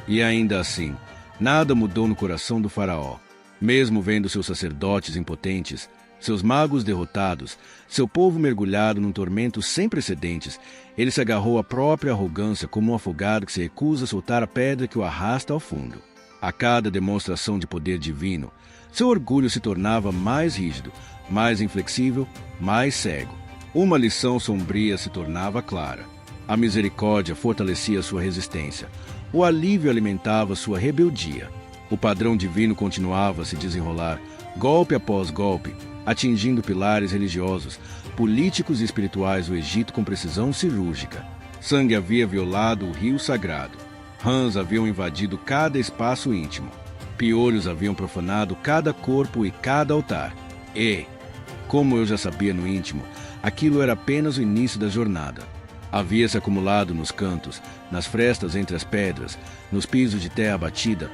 E ainda assim, nada mudou no coração do faraó. Mesmo vendo seus sacerdotes impotentes, seus magos derrotados, seu povo mergulhado num tormento sem precedentes, ele se agarrou à própria arrogância como um afogado que se recusa a soltar a pedra que o arrasta ao fundo. A cada demonstração de poder divino, seu orgulho se tornava mais rígido, mais inflexível, mais cego. Uma lição sombria se tornava clara. A misericórdia fortalecia sua resistência. O alívio alimentava sua rebeldia. O padrão divino continuava a se desenrolar, golpe após golpe, atingindo pilares religiosos, políticos e espirituais do Egito com precisão cirúrgica. Sangue havia violado o rio sagrado. Rãs haviam invadido cada espaço íntimo. Piolhos haviam profanado cada corpo e cada altar. E, como eu já sabia no íntimo, aquilo era apenas o início da jornada. Havia se acumulado nos cantos, nas frestas entre as pedras, nos pisos de terra batida.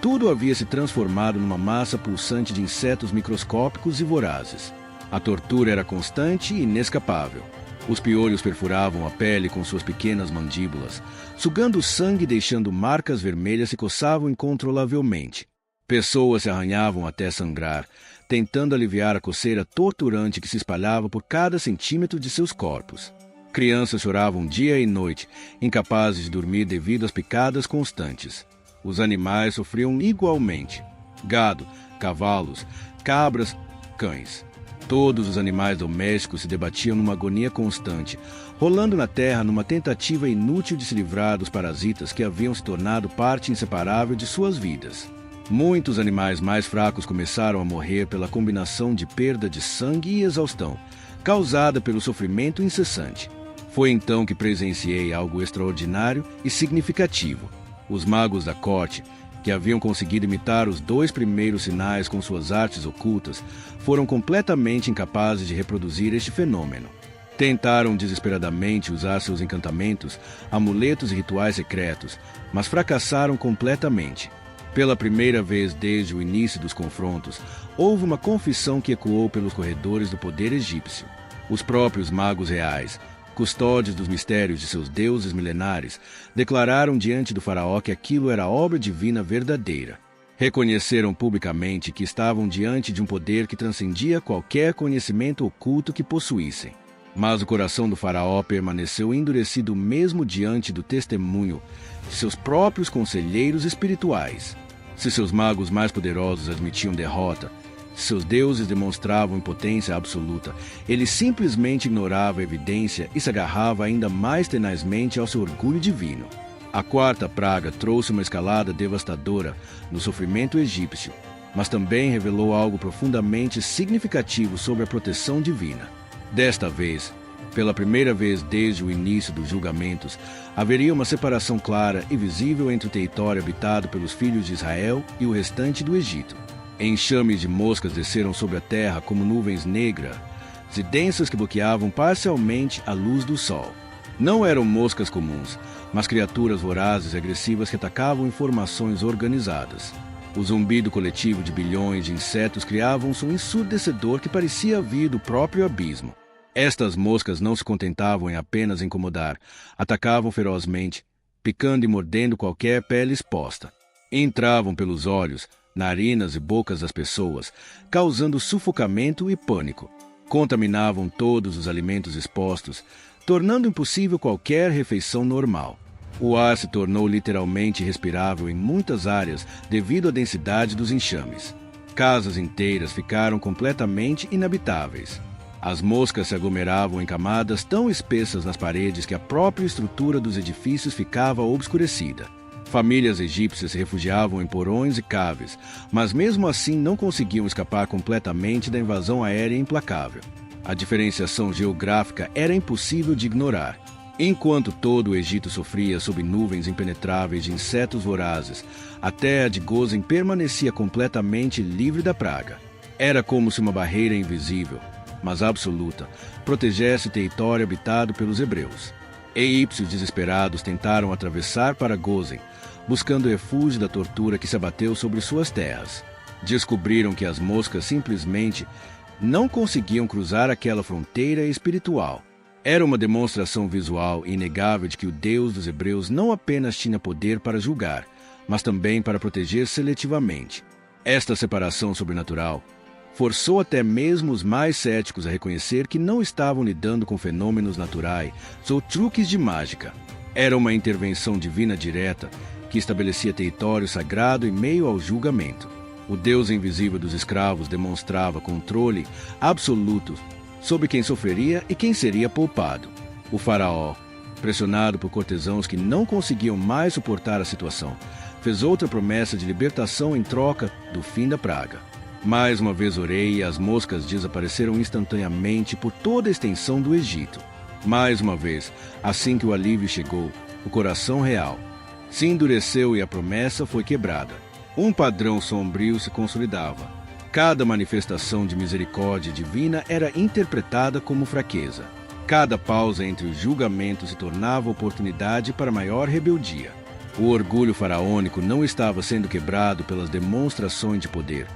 Tudo havia se transformado numa massa pulsante de insetos microscópicos e vorazes. A tortura era constante e inescapável. Os piolhos perfuravam a pele com suas pequenas mandíbulas, sugando o sangue e deixando marcas vermelhas que coçavam incontrolavelmente. Pessoas se arranhavam até sangrar, tentando aliviar a coceira torturante que se espalhava por cada centímetro de seus corpos. Crianças choravam dia e noite, incapazes de dormir devido às picadas constantes. Os animais sofriam igualmente. Gado, cavalos, cabras, cães. Todos os animais domésticos se debatiam numa agonia constante, rolando na terra numa tentativa inútil de se livrar dos parasitas que haviam se tornado parte inseparável de suas vidas. Muitos animais mais fracos começaram a morrer pela combinação de perda de sangue e exaustão, causada pelo sofrimento incessante. Foi então que presenciei algo extraordinário e significativo. Os magos da corte, que haviam conseguido imitar os 2 primeiros sinais com suas artes ocultas, foram completamente incapazes de reproduzir este fenômeno. Tentaram desesperadamente usar seus encantamentos, amuletos e rituais secretos, mas fracassaram completamente. Pela primeira vez desde o início dos confrontos, houve uma confissão que ecoou pelos corredores do poder egípcio. Os próprios magos reais, custódios dos mistérios de seus deuses milenares, declararam diante do faraó que aquilo era obra divina verdadeira. Reconheceram publicamente que estavam diante de um poder que transcendia qualquer conhecimento oculto que possuíssem. Mas o coração do faraó permaneceu endurecido mesmo diante do testemunho de seus próprios conselheiros espirituais. Se seus magos mais poderosos admitiam derrota, se seus deuses demonstravam impotência absoluta, ele simplesmente ignorava a evidência e se agarrava ainda mais tenazmente ao seu orgulho divino. A quarta praga trouxe uma escalada devastadora no sofrimento egípcio, mas também revelou algo profundamente significativo sobre a proteção divina. Desta vez, pela primeira vez desde o início dos julgamentos, haveria uma separação clara e visível entre o território habitado pelos filhos de Israel e o restante do Egito. Enxames de moscas desceram sobre a terra como nuvens negras e densas que bloqueavam parcialmente a luz do sol. Não eram moscas comuns, mas criaturas vorazes e agressivas que atacavam em formações organizadas. O zumbido coletivo de bilhões de insetos criava um som ensurdecedor que parecia vir do próprio abismo. Estas moscas não se contentavam em apenas incomodar, atacavam ferozmente, picando e mordendo qualquer pele exposta. Entravam pelos olhos, narinas e bocas das pessoas, causando sufocamento e pânico. Contaminavam todos os alimentos expostos, tornando impossível qualquer refeição normal. O ar se tornou literalmente irrespirável em muitas áreas devido à densidade dos enxames. Casas inteiras ficaram completamente inabitáveis. As moscas se aglomeravam em camadas tão espessas nas paredes que a própria estrutura dos edifícios ficava obscurecida. Famílias egípcias se refugiavam em porões e caves, mas mesmo assim não conseguiam escapar completamente da invasão aérea implacável. A diferenciação geográfica era impossível de ignorar. Enquanto todo o Egito sofria sob nuvens impenetráveis de insetos vorazes, a terra de Gozem permanecia completamente livre da praga. Era como se uma barreira invisível, mas absoluta, protegesse o território habitado pelos hebreus. Egípcios desesperados tentaram atravessar para Gozem, buscando refúgio da tortura que se abateu sobre suas terras. Descobriram que as moscas simplesmente não conseguiam cruzar aquela fronteira espiritual. Era uma demonstração visual e inegável de que o Deus dos hebreus não apenas tinha poder para julgar, mas também para proteger seletivamente. Esta separação sobrenatural forçou até mesmo os mais céticos a reconhecer que não estavam lidando com fenômenos naturais ou truques de mágica. Era uma intervenção divina direta que estabelecia território sagrado em meio ao julgamento. O Deus invisível dos escravos demonstrava controle absoluto sobre quem sofreria e quem seria poupado. O faraó, pressionado por cortesãos que não conseguiam mais suportar a situação, fez outra promessa de libertação em troca do fim da praga. Mais uma vez orei e as moscas desapareceram instantaneamente por toda a extensão do Egito. Mais uma vez, assim que o alívio chegou, o coração real se endureceu e a promessa foi quebrada. Um padrão sombrio se consolidava. Cada manifestação de misericórdia divina era interpretada como fraqueza. Cada pausa entre os julgamentos se tornava oportunidade para maior rebeldia. O orgulho faraônico não estava sendo quebrado pelas demonstrações de poder.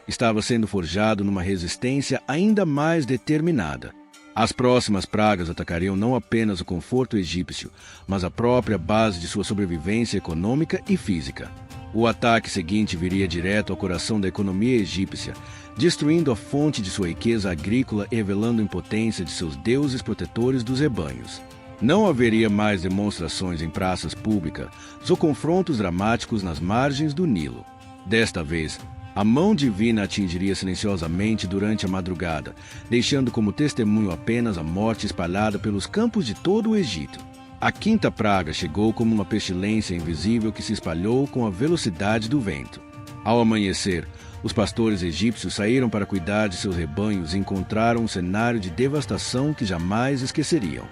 Estava sendo forjado numa resistência ainda mais determinada. As próximas pragas atacariam não apenas o conforto egípcio, mas a própria base de sua sobrevivência econômica e física. O ataque seguinte viria direto ao coração da economia egípcia, destruindo a fonte de sua riqueza agrícola e revelando a impotência de seus deuses protetores dos rebanhos. Não haveria mais demonstrações em praças públicas ou confrontos dramáticos nas margens do Nilo. Desta vez, a mão divina atingiria silenciosamente durante a madrugada, deixando como testemunho apenas a morte espalhada pelos campos de todo o Egito. A quinta praga chegou como uma pestilência invisível que se espalhou com a velocidade do vento. Ao amanhecer, os pastores egípcios saíram para cuidar de seus rebanhos e encontraram um cenário de devastação que jamais esqueceriam.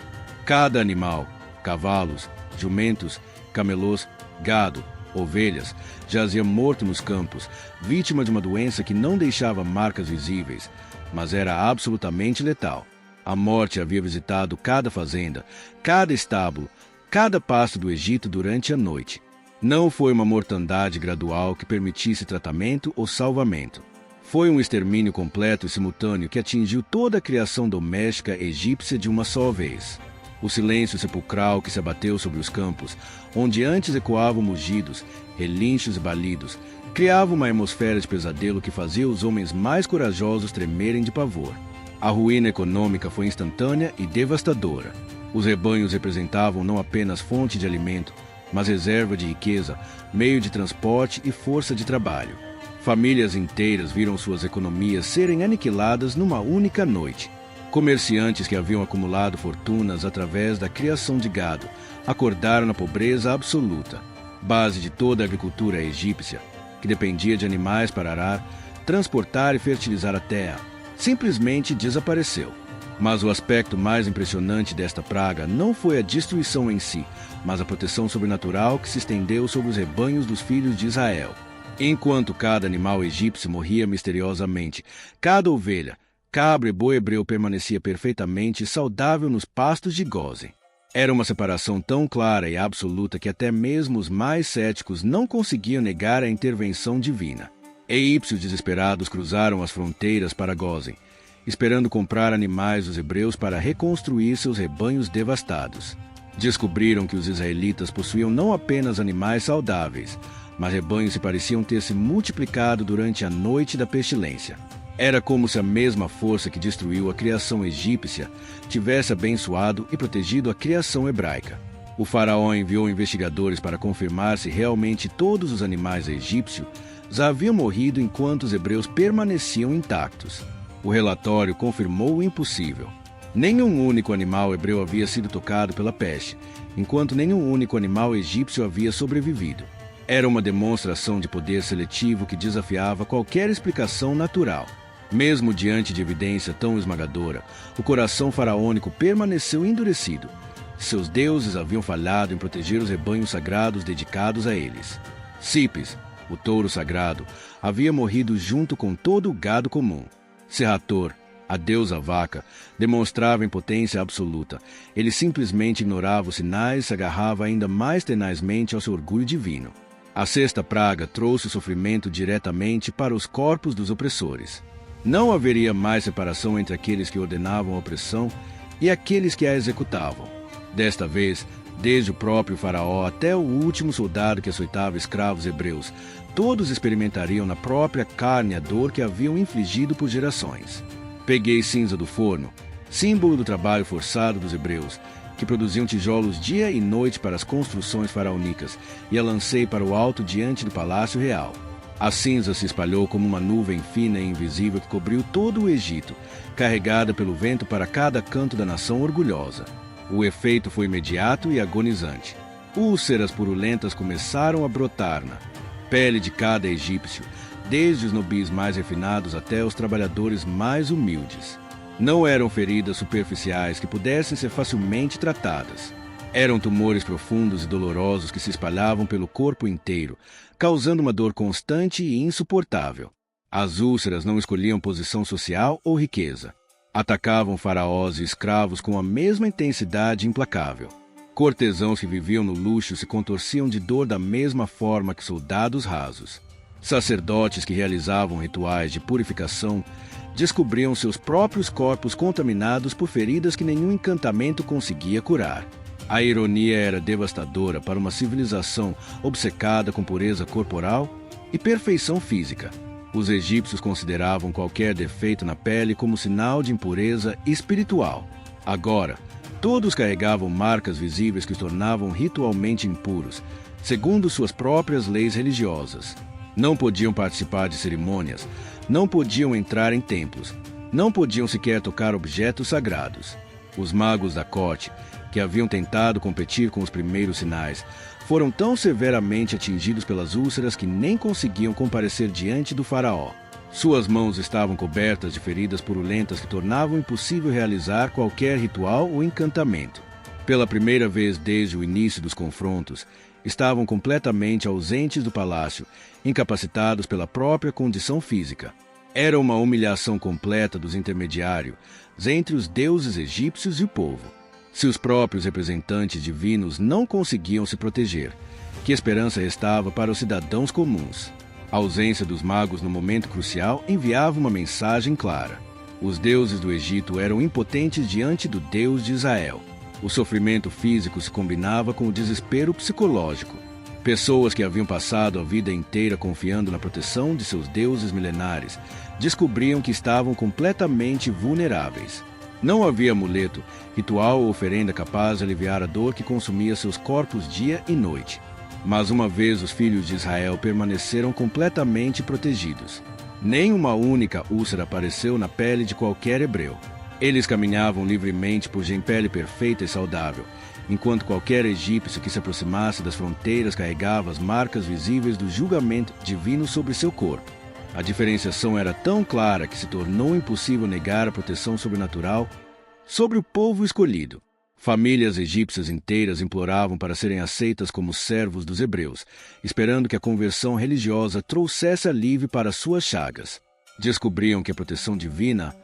Cada animal, cavalos, jumentos, camelôs, gado, ovelhas, jazia morto nos campos, vítima de uma doença que não deixava marcas visíveis, mas era absolutamente letal. A morte havia visitado cada fazenda, cada estábulo, cada pasto do Egito durante a noite. Não foi uma mortandade gradual que permitisse tratamento ou salvamento. Foi um extermínio completo e simultâneo que atingiu toda a criação doméstica egípcia de uma só vez. O silêncio sepulcral que se abateu sobre os campos, onde antes ecoavam mugidos, relinchos e balidos, criava uma atmosfera de pesadelo que fazia os homens mais corajosos tremerem de pavor. A ruína econômica foi instantânea e devastadora. Os rebanhos representavam não apenas fonte de alimento, mas reserva de riqueza, meio de transporte e força de trabalho. Famílias inteiras viram suas economias serem aniquiladas numa única noite. Comerciantes que haviam acumulado fortunas através da criação de gado acordaram na pobreza absoluta. Base de toda a agricultura egípcia, que dependia de animais para arar, transportar e fertilizar a terra, simplesmente desapareceu. Mas o aspecto mais impressionante desta praga não foi a destruição em si, mas a proteção sobrenatural que se estendeu sobre os rebanhos dos filhos de Israel. Enquanto cada animal egípcio morria misteriosamente, cada ovelha, cabra e boi hebreu permanecia perfeitamente saudável nos pastos de Gósen. Era uma separação tão clara e absoluta que até mesmo os mais céticos não conseguiam negar a intervenção divina. Egípcios desesperados cruzaram as fronteiras para Gósen, esperando comprar animais dos hebreus para reconstruir seus rebanhos devastados. Descobriram que os israelitas possuíam não apenas animais saudáveis, mas rebanhos que pareciam ter se multiplicado durante a noite da pestilência. Era como se a mesma força que destruiu a criação egípcia tivesse abençoado e protegido a criação hebraica. O faraó enviou investigadores para confirmar se realmente todos os animais egípcios já haviam morrido enquanto os hebreus permaneciam intactos. O relatório confirmou o impossível. Nenhum único animal hebreu havia sido tocado pela peste, enquanto nenhum único animal egípcio havia sobrevivido. Era uma demonstração de poder seletivo que desafiava qualquer explicação natural. Mesmo diante de evidência tão esmagadora, o coração faraônico permaneceu endurecido. Seus deuses haviam falhado em proteger os rebanhos sagrados dedicados a eles. Cipes, o touro sagrado, havia morrido junto com todo o gado comum. Serrator, a deusa vaca, demonstrava impotência absoluta. Ele simplesmente ignorava os sinais e se agarrava ainda mais tenazmente ao seu orgulho divino. A sexta praga trouxe o sofrimento diretamente para os corpos dos opressores. Não haveria mais separação entre aqueles que ordenavam a opressão e aqueles que a executavam. Desta vez, desde o próprio faraó até o último soldado que açoitava escravos hebreus, todos experimentariam na própria carne a dor que haviam infligido por gerações. Peguei cinza do forno, símbolo do trabalho forçado dos hebreus, que produziam tijolos dia e noite para as construções faraônicas, e a lancei para o alto diante do palácio real. A cinza se espalhou como uma nuvem fina e invisível que cobriu todo o Egito, carregada pelo vento para cada canto da nação orgulhosa. O efeito foi imediato e agonizante. Úlceras purulentas começaram a brotar na pele de cada egípcio, desde os nobis mais refinados até os trabalhadores mais humildes. Não eram feridas superficiais que pudessem ser facilmente tratadas. Eram tumores profundos e dolorosos que se espalhavam pelo corpo inteiro, causando uma dor constante e insuportável. As úlceras não escolhiam posição social ou riqueza. Atacavam faraós e escravos com a mesma intensidade implacável. Cortesãos que viviam no luxo se contorciam de dor da mesma forma que soldados rasos. Sacerdotes que realizavam rituais de purificação descobriam seus próprios corpos contaminados por feridas que nenhum encantamento conseguia curar. A ironia era devastadora para uma civilização obcecada com pureza corporal e perfeição física. Os egípcios consideravam qualquer defeito na pele como sinal de impureza espiritual. Agora, todos carregavam marcas visíveis que os tornavam ritualmente impuros, segundo suas próprias leis religiosas. Não podiam participar de cerimônias, não podiam entrar em templos, não podiam sequer tocar objetos sagrados. Os magos da corte, que haviam tentado competir com os primeiros sinais, foram tão severamente atingidos pelas úlceras que nem conseguiam comparecer diante do faraó. Suas mãos estavam cobertas de feridas purulentas que tornavam impossível realizar qualquer ritual ou encantamento. Pela primeira vez desde o início dos confrontos, estavam completamente ausentes do palácio, incapacitados pela própria condição física. Era uma humilhação completa dos intermediários entre os deuses egípcios e o povo. Se os próprios representantes divinos não conseguiam se proteger, que esperança restava para os cidadãos comuns? A ausência dos magos no momento crucial enviava uma mensagem clara. Os deuses do Egito eram impotentes diante do Deus de Israel. O sofrimento físico se combinava com o desespero psicológico. Pessoas que haviam passado a vida inteira confiando na proteção de seus deuses milenares descobriam que estavam completamente vulneráveis. Não havia amuleto, ritual ou oferenda capaz de aliviar a dor que consumia seus corpos dia e noite. Mas uma vez os filhos de Israel permaneceram completamente protegidos. Nem uma única úlcera apareceu na pele de qualquer hebreu. Eles caminhavam livremente por pele perfeita e saudável, enquanto qualquer egípcio que se aproximasse das fronteiras carregava as marcas visíveis do julgamento divino sobre seu corpo. A diferenciação era tão clara que se tornou impossível negar a proteção sobrenatural sobre o povo escolhido. Famílias egípcias inteiras imploravam para serem aceitas como servos dos hebreus, esperando que a conversão religiosa trouxesse alívio para suas chagas. Descobriam que a proteção divina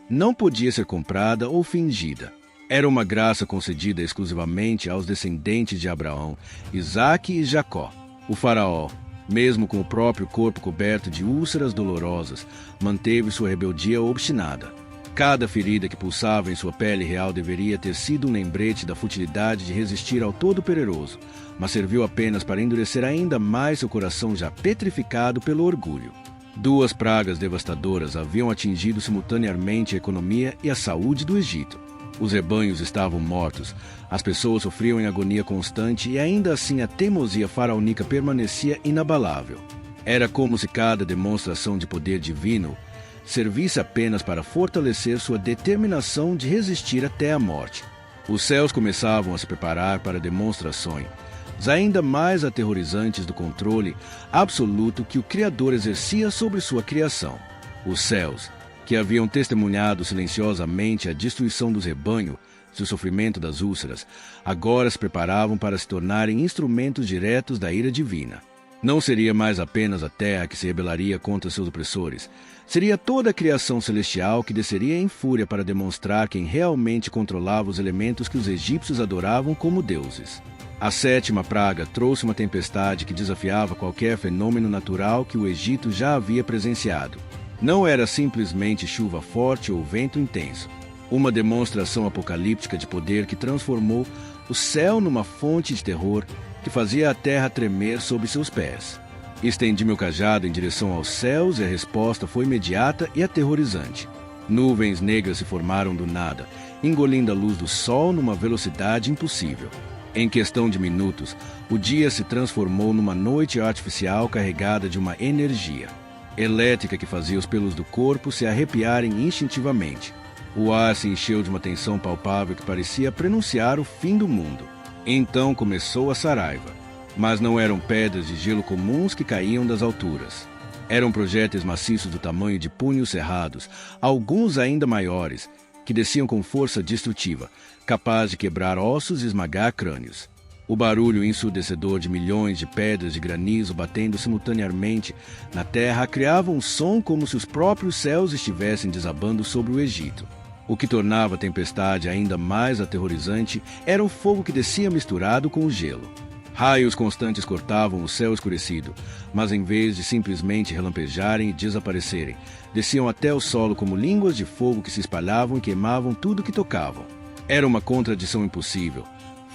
não podia ser comprada ou fingida. Era uma graça concedida exclusivamente aos descendentes de Abraão, Isaque e Jacó. O faraó, mesmo com o próprio corpo coberto de úlceras dolorosas, manteve sua rebeldia obstinada. Cada ferida que pulsava em sua pele real deveria ter sido um lembrete da futilidade de resistir ao Todo-Poderoso, mas serviu apenas para endurecer ainda mais seu coração já petrificado pelo orgulho. 2 pragas devastadoras haviam atingido simultaneamente a economia e a saúde do Egito. Os rebanhos estavam mortos, as pessoas sofriam em agonia constante e ainda assim a teimosia faraônica permanecia inabalável. Era como se cada demonstração de poder divino servisse apenas para fortalecer sua determinação de resistir até a morte. Os céus começavam a se preparar para demonstrações ainda mais aterrorizantes do controle absoluto que o Criador exercia sobre sua criação. Os céus, que haviam testemunhado silenciosamente a destruição dos rebanhos e o sofrimento das úlceras, agora se preparavam para se tornarem instrumentos diretos da ira divina. Não seria mais apenas a terra que se rebelaria contra seus opressores, seria toda a criação celestial que desceria em fúria para demonstrar quem realmente controlava os elementos que os egípcios adoravam como deuses. A 7ª praga trouxe uma tempestade que desafiava qualquer fenômeno natural que o Egito já havia presenciado. Não era simplesmente chuva forte ou vento intenso. Uma demonstração apocalíptica de poder que transformou o céu numa fonte de terror que fazia a terra tremer sob seus pés. Estendi meu cajado em direção aos céus e a resposta foi imediata e aterrorizante. Nuvens negras se formaram do nada, engolindo a luz do sol numa velocidade impossível. Em questão de minutos, o dia se transformou numa noite artificial carregada de uma energia elétrica que fazia os pelos do corpo se arrepiarem instintivamente. O ar se encheu de uma tensão palpável que parecia prenunciar o fim do mundo. Então começou a saraiva. Mas não eram pedras de gelo comuns que caíam das alturas. Eram projéteis maciços do tamanho de punhos cerrados, alguns ainda maiores, que desciam com força destrutiva, capaz de quebrar ossos e esmagar crânios. O barulho ensurdecedor de milhões de pedras de granizo batendo simultaneamente na terra criava um som como se os próprios céus estivessem desabando sobre o Egito. O que tornava a tempestade ainda mais aterrorizante era o fogo que descia misturado com o gelo. Raios constantes cortavam o céu escurecido, mas em vez de simplesmente relampejarem e desaparecerem, desciam até o solo como línguas de fogo que se espalhavam e queimavam tudo que tocavam. Era uma contradição impossível.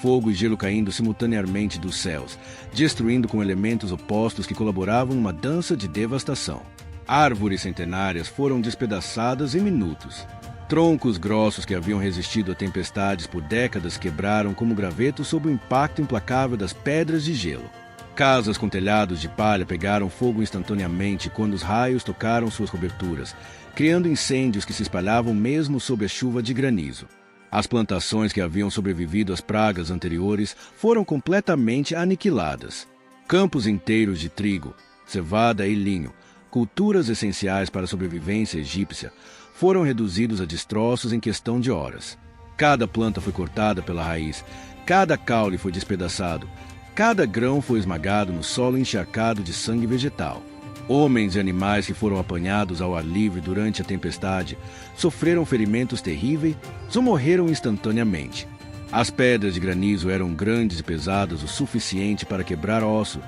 Fogo e gelo caindo simultaneamente dos céus, destruindo com elementos opostos que colaboravam numa dança de devastação. Árvores centenárias foram despedaçadas em minutos. Troncos grossos que haviam resistido a tempestades por décadas quebraram como gravetos sob o impacto implacável das pedras de gelo. Casas com telhados de palha pegaram fogo instantaneamente quando os raios tocaram suas coberturas, criando incêndios que se espalhavam mesmo sob a chuva de granizo. As plantações que haviam sobrevivido às pragas anteriores foram completamente aniquiladas. Campos inteiros de trigo, cevada e linho, culturas essenciais para a sobrevivência egípcia, foram reduzidos a destroços em questão de horas. Cada planta foi cortada pela raiz, cada caule foi despedaçado, cada grão foi esmagado no solo encharcado de sangue vegetal. Homens e animais que foram apanhados ao ar livre durante a tempestade sofreram ferimentos terríveis ou morreram instantaneamente. As pedras de granizo eram grandes e pesadas o suficiente para quebrar osso,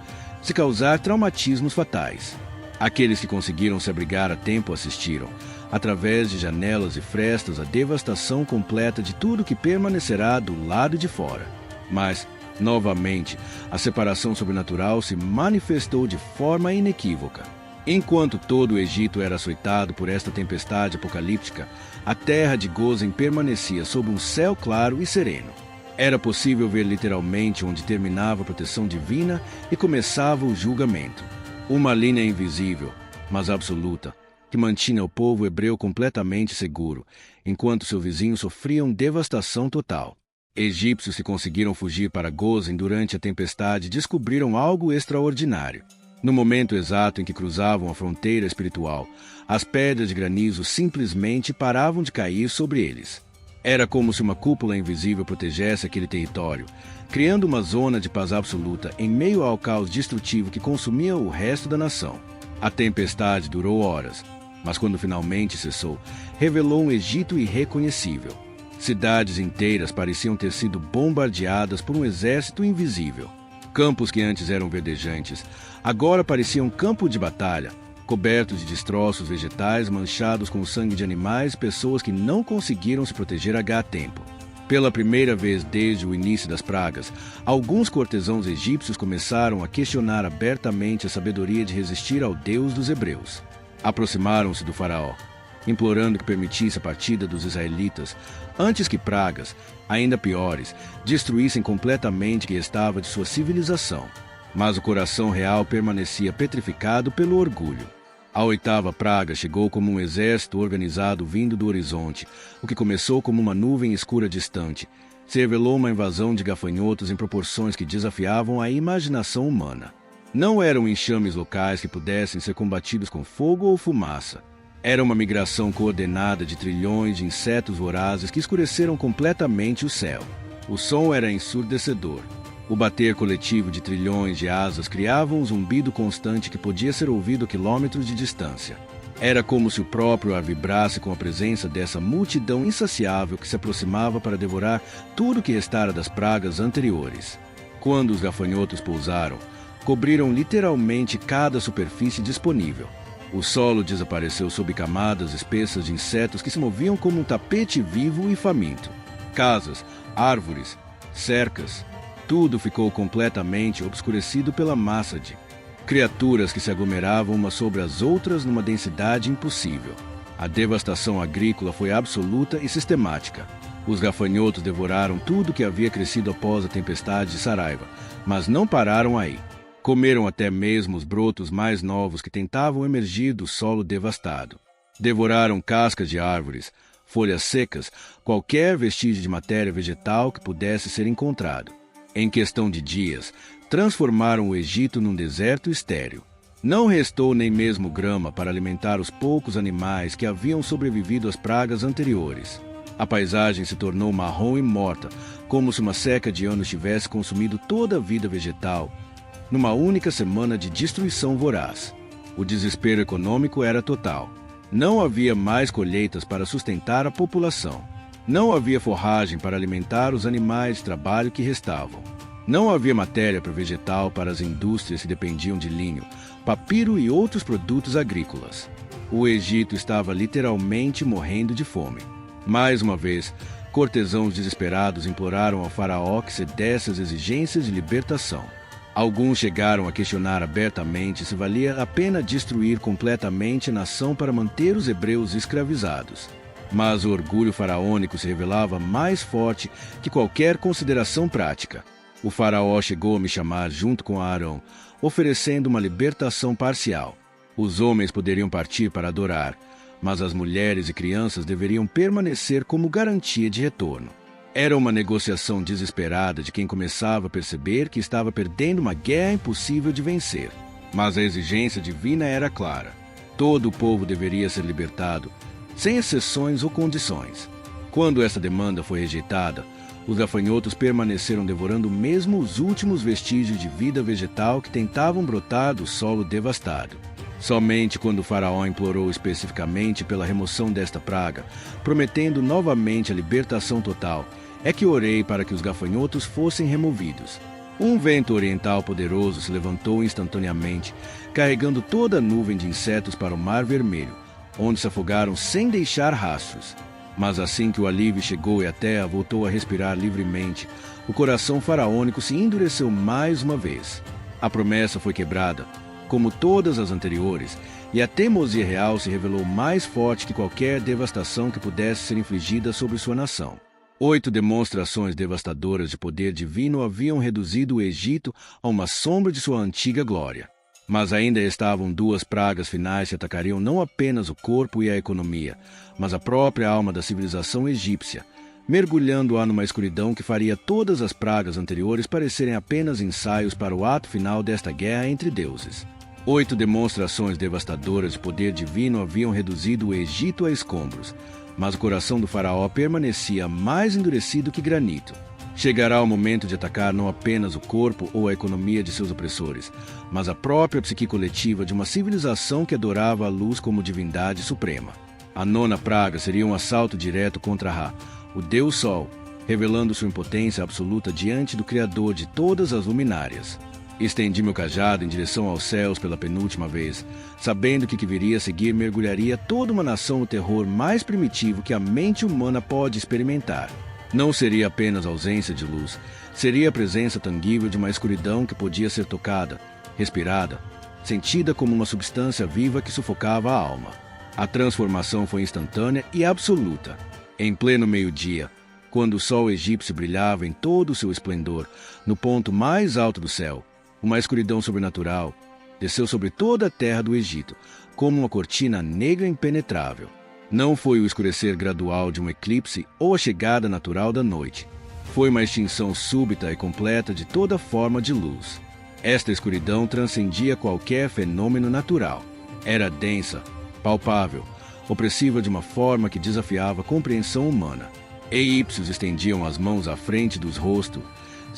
se causar traumatismos fatais. Aqueles que conseguiram se abrigar a tempo assistiram, através de janelas e frestas, a devastação completa de tudo que permanecerá do lado de fora. Mas Novamente, a separação sobrenatural se manifestou de forma inequívoca. Enquanto todo o Egito era açoitado por esta tempestade apocalíptica, a terra de Gozem permanecia sob um céu claro e sereno. Era possível ver literalmente onde terminava a proteção divina e começava o julgamento. Uma linha invisível, mas absoluta, que mantinha o povo hebreu completamente seguro, enquanto seus vizinhos sofriam devastação total. Egípcios que conseguiram fugir para Gozem durante a tempestade descobriram algo extraordinário. No momento exato em que cruzavam a fronteira espiritual, as pedras de granizo simplesmente paravam de cair sobre eles. Era como se uma cúpula invisível protegesse aquele território, criando uma zona de paz absoluta em meio ao caos destrutivo que consumia o resto da nação. A tempestade durou horas, mas quando finalmente cessou, revelou um Egito irreconhecível. Cidades inteiras pareciam ter sido bombardeadas por um exército invisível. Campos que antes eram verdejantes, agora pareciam campo de batalha, cobertos de destroços vegetais manchados com o sangue de animais e pessoas que não conseguiram se proteger a tempo. Pela primeira vez desde o início das pragas, alguns cortesãos egípcios começaram a questionar abertamente a sabedoria de resistir ao Deus dos hebreus. Aproximaram-se do faraó, implorando que permitisse a partida dos israelitas, antes que pragas, ainda piores, destruíssem completamente o que restava de sua civilização. Mas o coração real permanecia petrificado pelo orgulho. A 8ª praga chegou como um exército organizado vindo do horizonte, o que começou como uma nuvem escura distante. Se revelou uma invasão de gafanhotos em proporções que desafiavam a imaginação humana. Não eram enxames locais que pudessem ser combatidos com fogo ou fumaça. Era uma migração coordenada de trilhões de insetos vorazes que escureceram completamente o céu. O som era ensurdecedor. O bater coletivo de trilhões de asas criava um zumbido constante que podia ser ouvido a quilômetros de distância. Era como se o próprio ar vibrasse com a presença dessa multidão insaciável que se aproximava para devorar tudo que restara das pragas anteriores. Quando os gafanhotos pousaram, cobriram literalmente cada superfície disponível. O solo desapareceu sob camadas espessas de insetos que se moviam como um tapete vivo e faminto. Casas, árvores, cercas, tudo ficou completamente obscurecido pela massa de criaturas que se aglomeravam umas sobre as outras numa densidade impossível. A devastação agrícola foi absoluta e sistemática. Os gafanhotos devoraram tudo que havia crescido após a tempestade de Saraiva, mas não pararam aí. Comeram até mesmo os brotos mais novos que tentavam emergir do solo devastado. Devoraram cascas de árvores, folhas secas, qualquer vestígio de matéria vegetal que pudesse ser encontrado. Em questão de dias, transformaram o Egito num deserto estéril. Não restou nem mesmo grama para alimentar os poucos animais que haviam sobrevivido às pragas anteriores. A paisagem se tornou marrom e morta, como se uma seca de anos tivesse consumido toda a vida vegetal, numa única semana de destruição voraz. O desespero econômico era total. Não havia mais colheitas para sustentar a população. Não havia forragem para alimentar os animais de trabalho que restavam. Não havia matéria vegetal para as indústrias que dependiam de linho, papiro e outros produtos agrícolas. O Egito estava literalmente morrendo de fome. Mais uma vez, cortesãos desesperados imploraram ao faraó que cedesse às exigências de libertação. Alguns chegaram a questionar abertamente se valia a pena destruir completamente a nação para manter os hebreus escravizados. Mas o orgulho faraônico se revelava mais forte que qualquer consideração prática. O faraó chegou a me chamar junto com Arão, oferecendo uma libertação parcial. Os homens poderiam partir para adorar, mas as mulheres e crianças deveriam permanecer como garantia de retorno. Era uma negociação desesperada de quem começava a perceber que estava perdendo uma guerra impossível de vencer. Mas a exigência divina era clara. Todo o povo deveria ser libertado, sem exceções ou condições. Quando essa demanda foi rejeitada, os gafanhotos permaneceram devorando mesmo os últimos vestígios de vida vegetal que tentavam brotar do solo devastado. Somente quando o faraó implorou especificamente pela remoção desta praga, prometendo novamente a libertação total, é que orei para que os gafanhotos fossem removidos. Um vento oriental poderoso se levantou instantaneamente, carregando toda a nuvem de insetos para o Mar Vermelho, onde se afogaram sem deixar rastros. Mas assim que o alívio chegou e a terra voltou a respirar livremente, o coração faraônico se endureceu mais uma vez. A promessa foi quebrada, como todas as anteriores, e a teimosia real se revelou mais forte que qualquer devastação que pudesse ser infligida sobre sua nação. 8 demonstrações devastadoras de poder divino haviam reduzido o Egito a uma sombra de sua antiga glória. Mas ainda estavam 2 pragas finais que atacariam não apenas o corpo e a economia, mas a própria alma da civilização egípcia, mergulhando-a numa escuridão que faria todas as pragas anteriores parecerem apenas ensaios para o ato final desta guerra entre deuses. 8 demonstrações devastadoras de poder divino haviam reduzido o Egito a escombros, mas o coração do faraó permanecia mais endurecido que granito. Chegará o momento de atacar não apenas o corpo ou a economia de seus opressores, mas a própria psique coletiva de uma civilização que adorava a luz como divindade suprema. A 9ª praga seria um assalto direto contra Ra, o Deus Sol, revelando sua impotência absoluta diante do Criador de todas as luminárias. Estendi meu cajado em direção aos céus pela penúltima vez, sabendo que o que viria a seguir mergulharia toda uma nação no terror mais primitivo que a mente humana pode experimentar. Não seria apenas ausência de luz, seria a presença tangível de uma escuridão que podia ser tocada, respirada, sentida como uma substância viva que sufocava a alma. A transformação foi instantânea e absoluta. Em pleno meio-dia, quando o sol egípcio brilhava em todo o seu esplendor, no ponto mais alto do céu, uma escuridão sobrenatural desceu sobre toda a terra do Egito, como uma cortina negra impenetrável. Não foi o escurecer gradual de um eclipse ou a chegada natural da noite. Foi uma extinção súbita e completa de toda forma de luz. Esta escuridão transcendia qualquer fenômeno natural. Era densa, palpável, opressiva de uma forma que desafiava a compreensão humana. Egípcios estendiam as mãos à frente dos rostos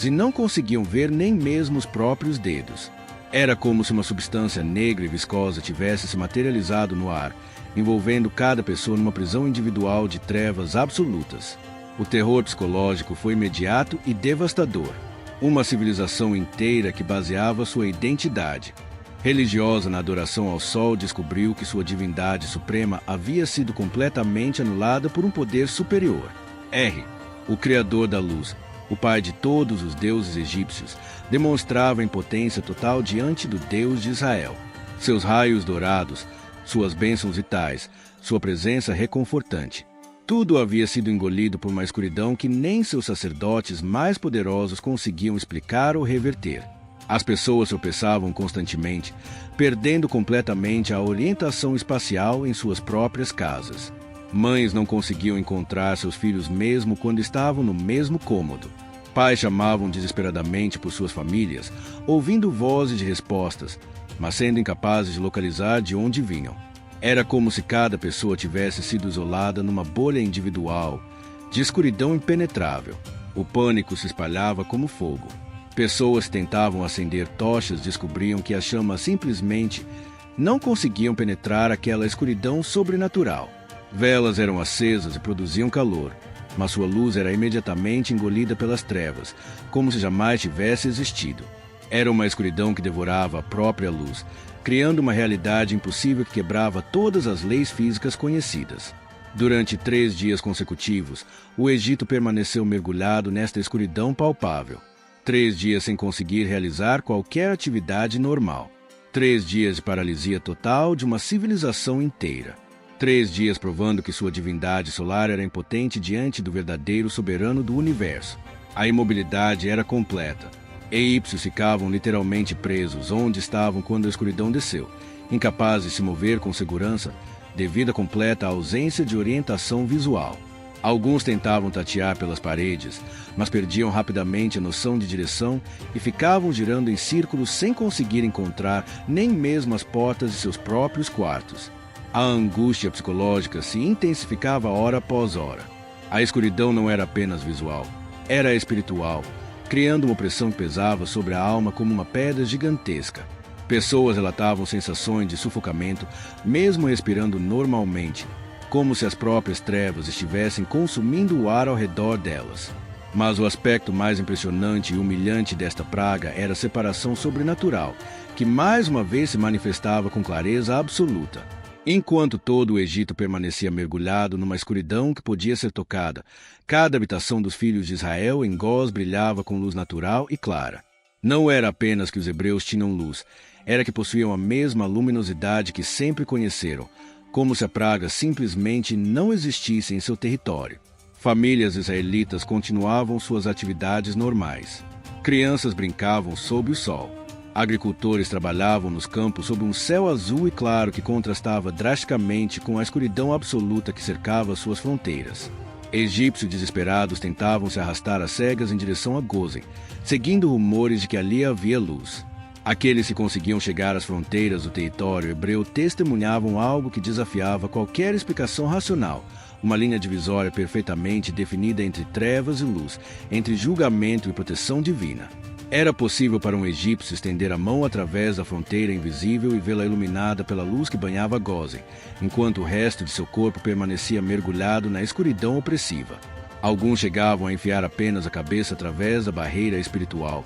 e não conseguiam ver nem mesmo os próprios dedos. Era como se uma substância negra e viscosa tivesse se materializado no ar, envolvendo cada pessoa numa prisão individual de trevas absolutas. O terror psicológico foi imediato e devastador. Uma civilização inteira que baseava sua identidade religiosa na adoração ao sol descobriu que sua divindade suprema havia sido completamente anulada por um poder superior. R, o Criador da Luz, o pai de todos os deuses egípcios, demonstrava impotência total diante do Deus de Israel. Seus raios dourados, suas bênçãos vitais, sua presença reconfortante. Tudo havia sido engolido por uma escuridão que nem seus sacerdotes mais poderosos conseguiam explicar ou reverter. As pessoas tropeçavam constantemente, perdendo completamente a orientação espacial em suas próprias casas. Mães não conseguiam encontrar seus filhos mesmo quando estavam no mesmo cômodo. Pais chamavam desesperadamente por suas famílias, ouvindo vozes de respostas, mas sendo incapazes de localizar de onde vinham. Era como se cada pessoa tivesse sido isolada numa bolha individual, de escuridão impenetrável. O pânico se espalhava como fogo. Pessoas que tentavam acender tochas descobriam que as chamas simplesmente não conseguiam penetrar aquela escuridão sobrenatural. Velas eram acesas e produziam calor, mas sua luz era imediatamente engolida pelas trevas, como se jamais tivesse existido. Era uma escuridão que devorava a própria luz, criando uma realidade impossível que quebrava todas as leis físicas conhecidas. Durante 3 dias consecutivos, o Egito permaneceu mergulhado nesta escuridão palpável. 3 dias sem conseguir realizar qualquer atividade normal. 3 dias de paralisia total de uma civilização inteira. 3 dias provando que sua divindade solar era impotente diante do verdadeiro soberano do universo. A imobilidade era completa. Egípcios ficavam literalmente presos onde estavam quando a escuridão desceu, incapazes de se mover com segurança devido à completa ausência de orientação visual. Alguns tentavam tatear pelas paredes, mas perdiam rapidamente a noção de direção e ficavam girando em círculos sem conseguir encontrar nem mesmo as portas de seus próprios quartos. A angústia psicológica se intensificava hora após hora. A escuridão não era apenas visual, era espiritual, criando uma opressão que pesava sobre a alma como uma pedra gigantesca. Pessoas relatavam sensações de sufocamento, mesmo respirando normalmente, como se as próprias trevas estivessem consumindo o ar ao redor delas. Mas o aspecto mais impressionante e humilhante desta praga era a separação sobrenatural, que mais uma vez se manifestava com clareza absoluta. Enquanto todo o Egito permanecia mergulhado numa escuridão que podia ser tocada, cada habitação dos filhos de Israel em Gós brilhava com luz natural e clara. Não era apenas que os hebreus tinham luz, era que possuíam a mesma luminosidade que sempre conheceram, como se a praga simplesmente não existisse em seu território. Famílias israelitas continuavam suas atividades normais. Crianças brincavam sob o sol. Agricultores trabalhavam nos campos sob um céu azul e claro que contrastava drasticamente com a escuridão absoluta que cercava suas fronteiras. Egípcios desesperados tentavam se arrastar às cegas em direção a Gósen, seguindo rumores de que ali havia luz. Aqueles que conseguiam chegar às fronteiras do território hebreu testemunhavam algo que desafiava qualquer explicação racional, uma linha divisória perfeitamente definida entre trevas e luz, entre julgamento e proteção divina. Era possível para um egípcio estender a mão através da fronteira invisível e vê-la iluminada pela luz que banhava Gósen, enquanto o resto de seu corpo permanecia mergulhado na escuridão opressiva. Alguns chegavam a enfiar apenas a cabeça através da barreira espiritual,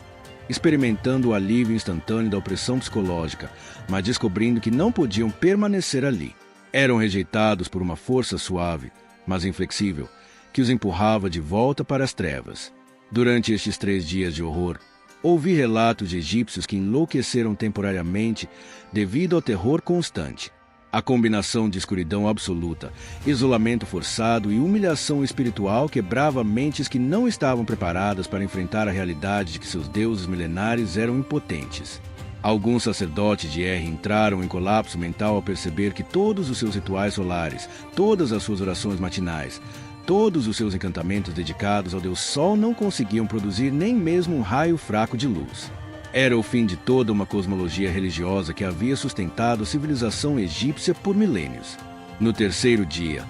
experimentando o alívio instantâneo da opressão psicológica, mas descobrindo que não podiam permanecer ali. Eram rejeitados por uma força suave, mas inflexível, que os empurrava de volta para as trevas. Durante estes 3 dias de horror, ouvi relatos de egípcios que enlouqueceram temporariamente devido ao terror constante. A combinação de escuridão absoluta, isolamento forçado e humilhação espiritual quebrava mentes que não estavam preparadas para enfrentar a realidade de que seus deuses milenares eram impotentes. Alguns sacerdotes de Er entraram em colapso mental ao perceber que todos os seus rituais solares, todas as suas orações matinais, todos os seus encantamentos dedicados ao Deus Sol não conseguiam produzir nem mesmo um raio fraco de luz. Era o fim de toda uma cosmologia religiosa que havia sustentado a civilização egípcia por milênios. No 3º dia,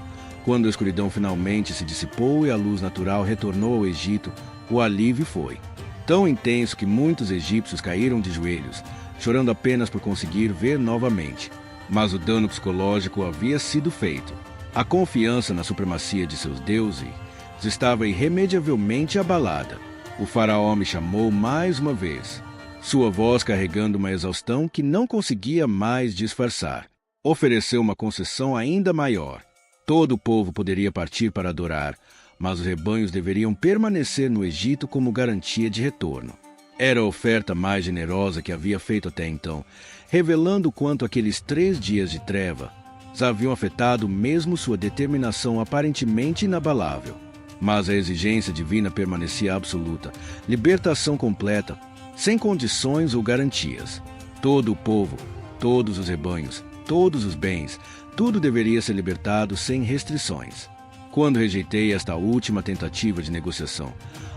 quando a escuridão finalmente se dissipou e a luz natural retornou ao Egito, o alívio foi tão intenso que muitos egípcios caíram de joelhos, chorando apenas por conseguir ver novamente. Mas o dano psicológico havia sido feito. A confiança na supremacia de seus deuses estava irremediavelmente abalada. O faraó me chamou mais uma vez, sua voz carregando uma exaustão que não conseguia mais disfarçar. Ofereceu uma concessão ainda maior. Todo o povo poderia partir para adorar, mas os rebanhos deveriam permanecer no Egito como garantia de retorno. Era a oferta mais generosa que havia feito até então, revelando o quanto aqueles 3 dias de treva haviam afetado mesmo sua determinação aparentemente inabalável. Mas a exigência divina permanecia absoluta, libertação completa, sem condições ou garantias. Todo o povo, todos os rebanhos, todos os bens, tudo deveria ser libertado sem restrições. Quando rejeitei esta última tentativa de negociação,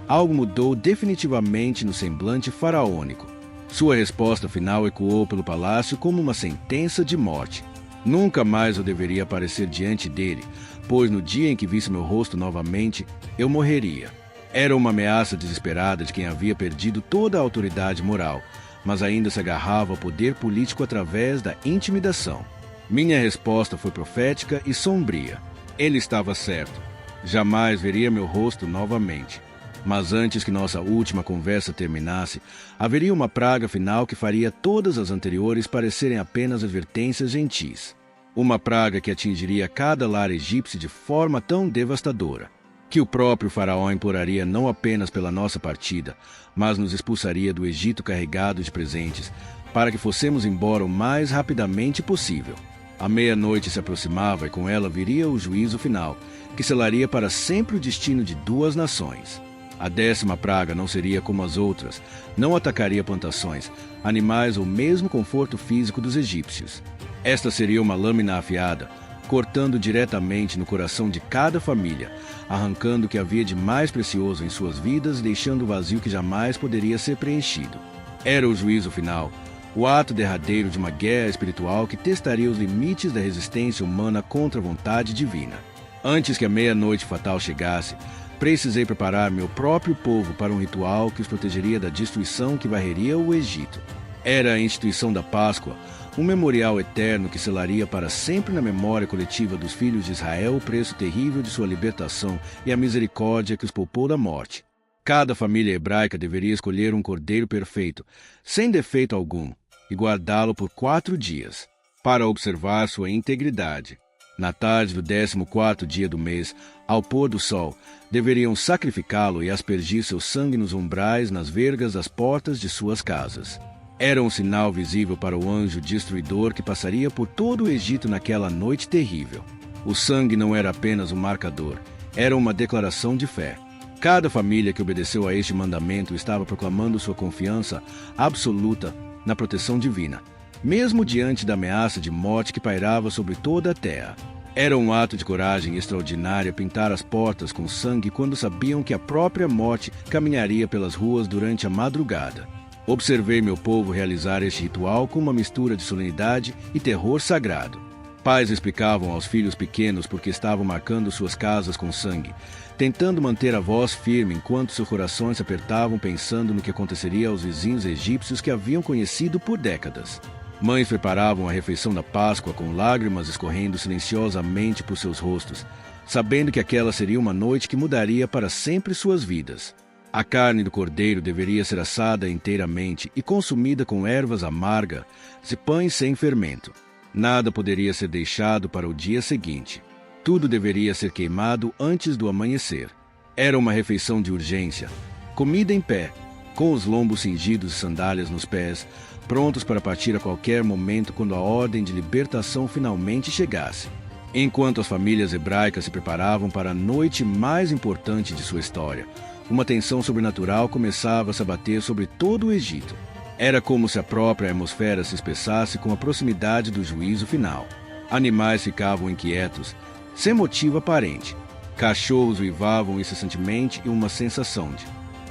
algo mudou definitivamente no semblante faraônico. Sua resposta final ecoou pelo palácio como uma sentença de morte. Nunca mais eu deveria aparecer diante dele, pois no dia em que visse meu rosto novamente, eu morreria. Era uma ameaça desesperada de quem havia perdido toda a autoridade moral, mas ainda se agarrava ao poder político através da intimidação. Minha resposta foi profética e sombria. Ele estava certo. Jamais veria meu rosto novamente. Mas antes que nossa última conversa terminasse, haveria uma praga final que faria todas as anteriores parecerem apenas advertências gentis. Uma praga que atingiria cada lar egípcio de forma tão devastadora, que o próprio faraó imploraria não apenas pela nossa partida, mas nos expulsaria do Egito carregado de presentes, para que fossemos embora o mais rapidamente possível. A meia-noite se aproximava e com ela viria o juízo final, que selaria para sempre o destino de 2 nações. A 10ª praga não seria como as outras, não atacaria plantações, animais ou mesmo conforto físico dos egípcios. Esta seria uma lâmina afiada, cortando diretamente no coração de cada família, arrancando o que havia de mais precioso em suas vidas e deixando o vazio que jamais poderia ser preenchido. Era o juízo final, o ato derradeiro de uma guerra espiritual que testaria os limites da resistência humana contra a vontade divina. Antes que a meia-noite fatal chegasse, precisei preparar meu próprio povo para um ritual que os protegeria da destruição que varreria o Egito. Era a instituição da Páscoa, um memorial eterno que selaria para sempre na memória coletiva dos filhos de Israel o preço terrível de sua libertação e a misericórdia que os poupou da morte. Cada família hebraica deveria escolher um cordeiro perfeito, sem defeito algum, e guardá-lo por 4 dias. para observar sua integridade. Na tarde do 14º dia do mês, ao pôr do sol, deveriam sacrificá-lo e aspergir seu sangue nos umbrais, nas vergas das portas de suas casas. Era um sinal visível para o anjo destruidor que passaria por todo o Egito naquela noite terrível. O sangue não era apenas um marcador, era uma declaração de fé. Cada família que obedeceu a este mandamento estava proclamando sua confiança absoluta na proteção divina, mesmo diante da ameaça de morte que pairava sobre toda a terra. Era um ato de coragem extraordinária pintar as portas com sangue quando sabiam que a própria morte caminharia pelas ruas durante a madrugada. Observei meu povo realizar este ritual com uma mistura de solenidade e terror sagrado. Pais explicavam aos filhos pequenos por que estavam marcando suas casas com sangue, tentando manter a voz firme enquanto seus corações se apertavam pensando no que aconteceria aos vizinhos egípcios que haviam conhecido por décadas. Mães preparavam a refeição da Páscoa com lágrimas escorrendo silenciosamente por seus rostos, sabendo que aquela seria uma noite que mudaria para sempre suas vidas. A carne do cordeiro deveria ser assada inteiramente e consumida com ervas amargas e pães sem fermento. Nada poderia ser deixado para o dia seguinte. Tudo deveria ser queimado antes do amanhecer. Era uma refeição de urgência. Comida em pé, com os lombos cingidos e sandálias nos pés, prontos para partir a qualquer momento quando a ordem de libertação finalmente chegasse. Enquanto as famílias hebraicas se preparavam para a noite mais importante de sua história, uma tensão sobrenatural começava a se abater sobre todo o Egito. Era como se a própria atmosfera se espessasse com a proximidade do juízo final. Animais ficavam inquietos, sem motivo aparente. Cachorros uivavam incessantemente e uma sensação de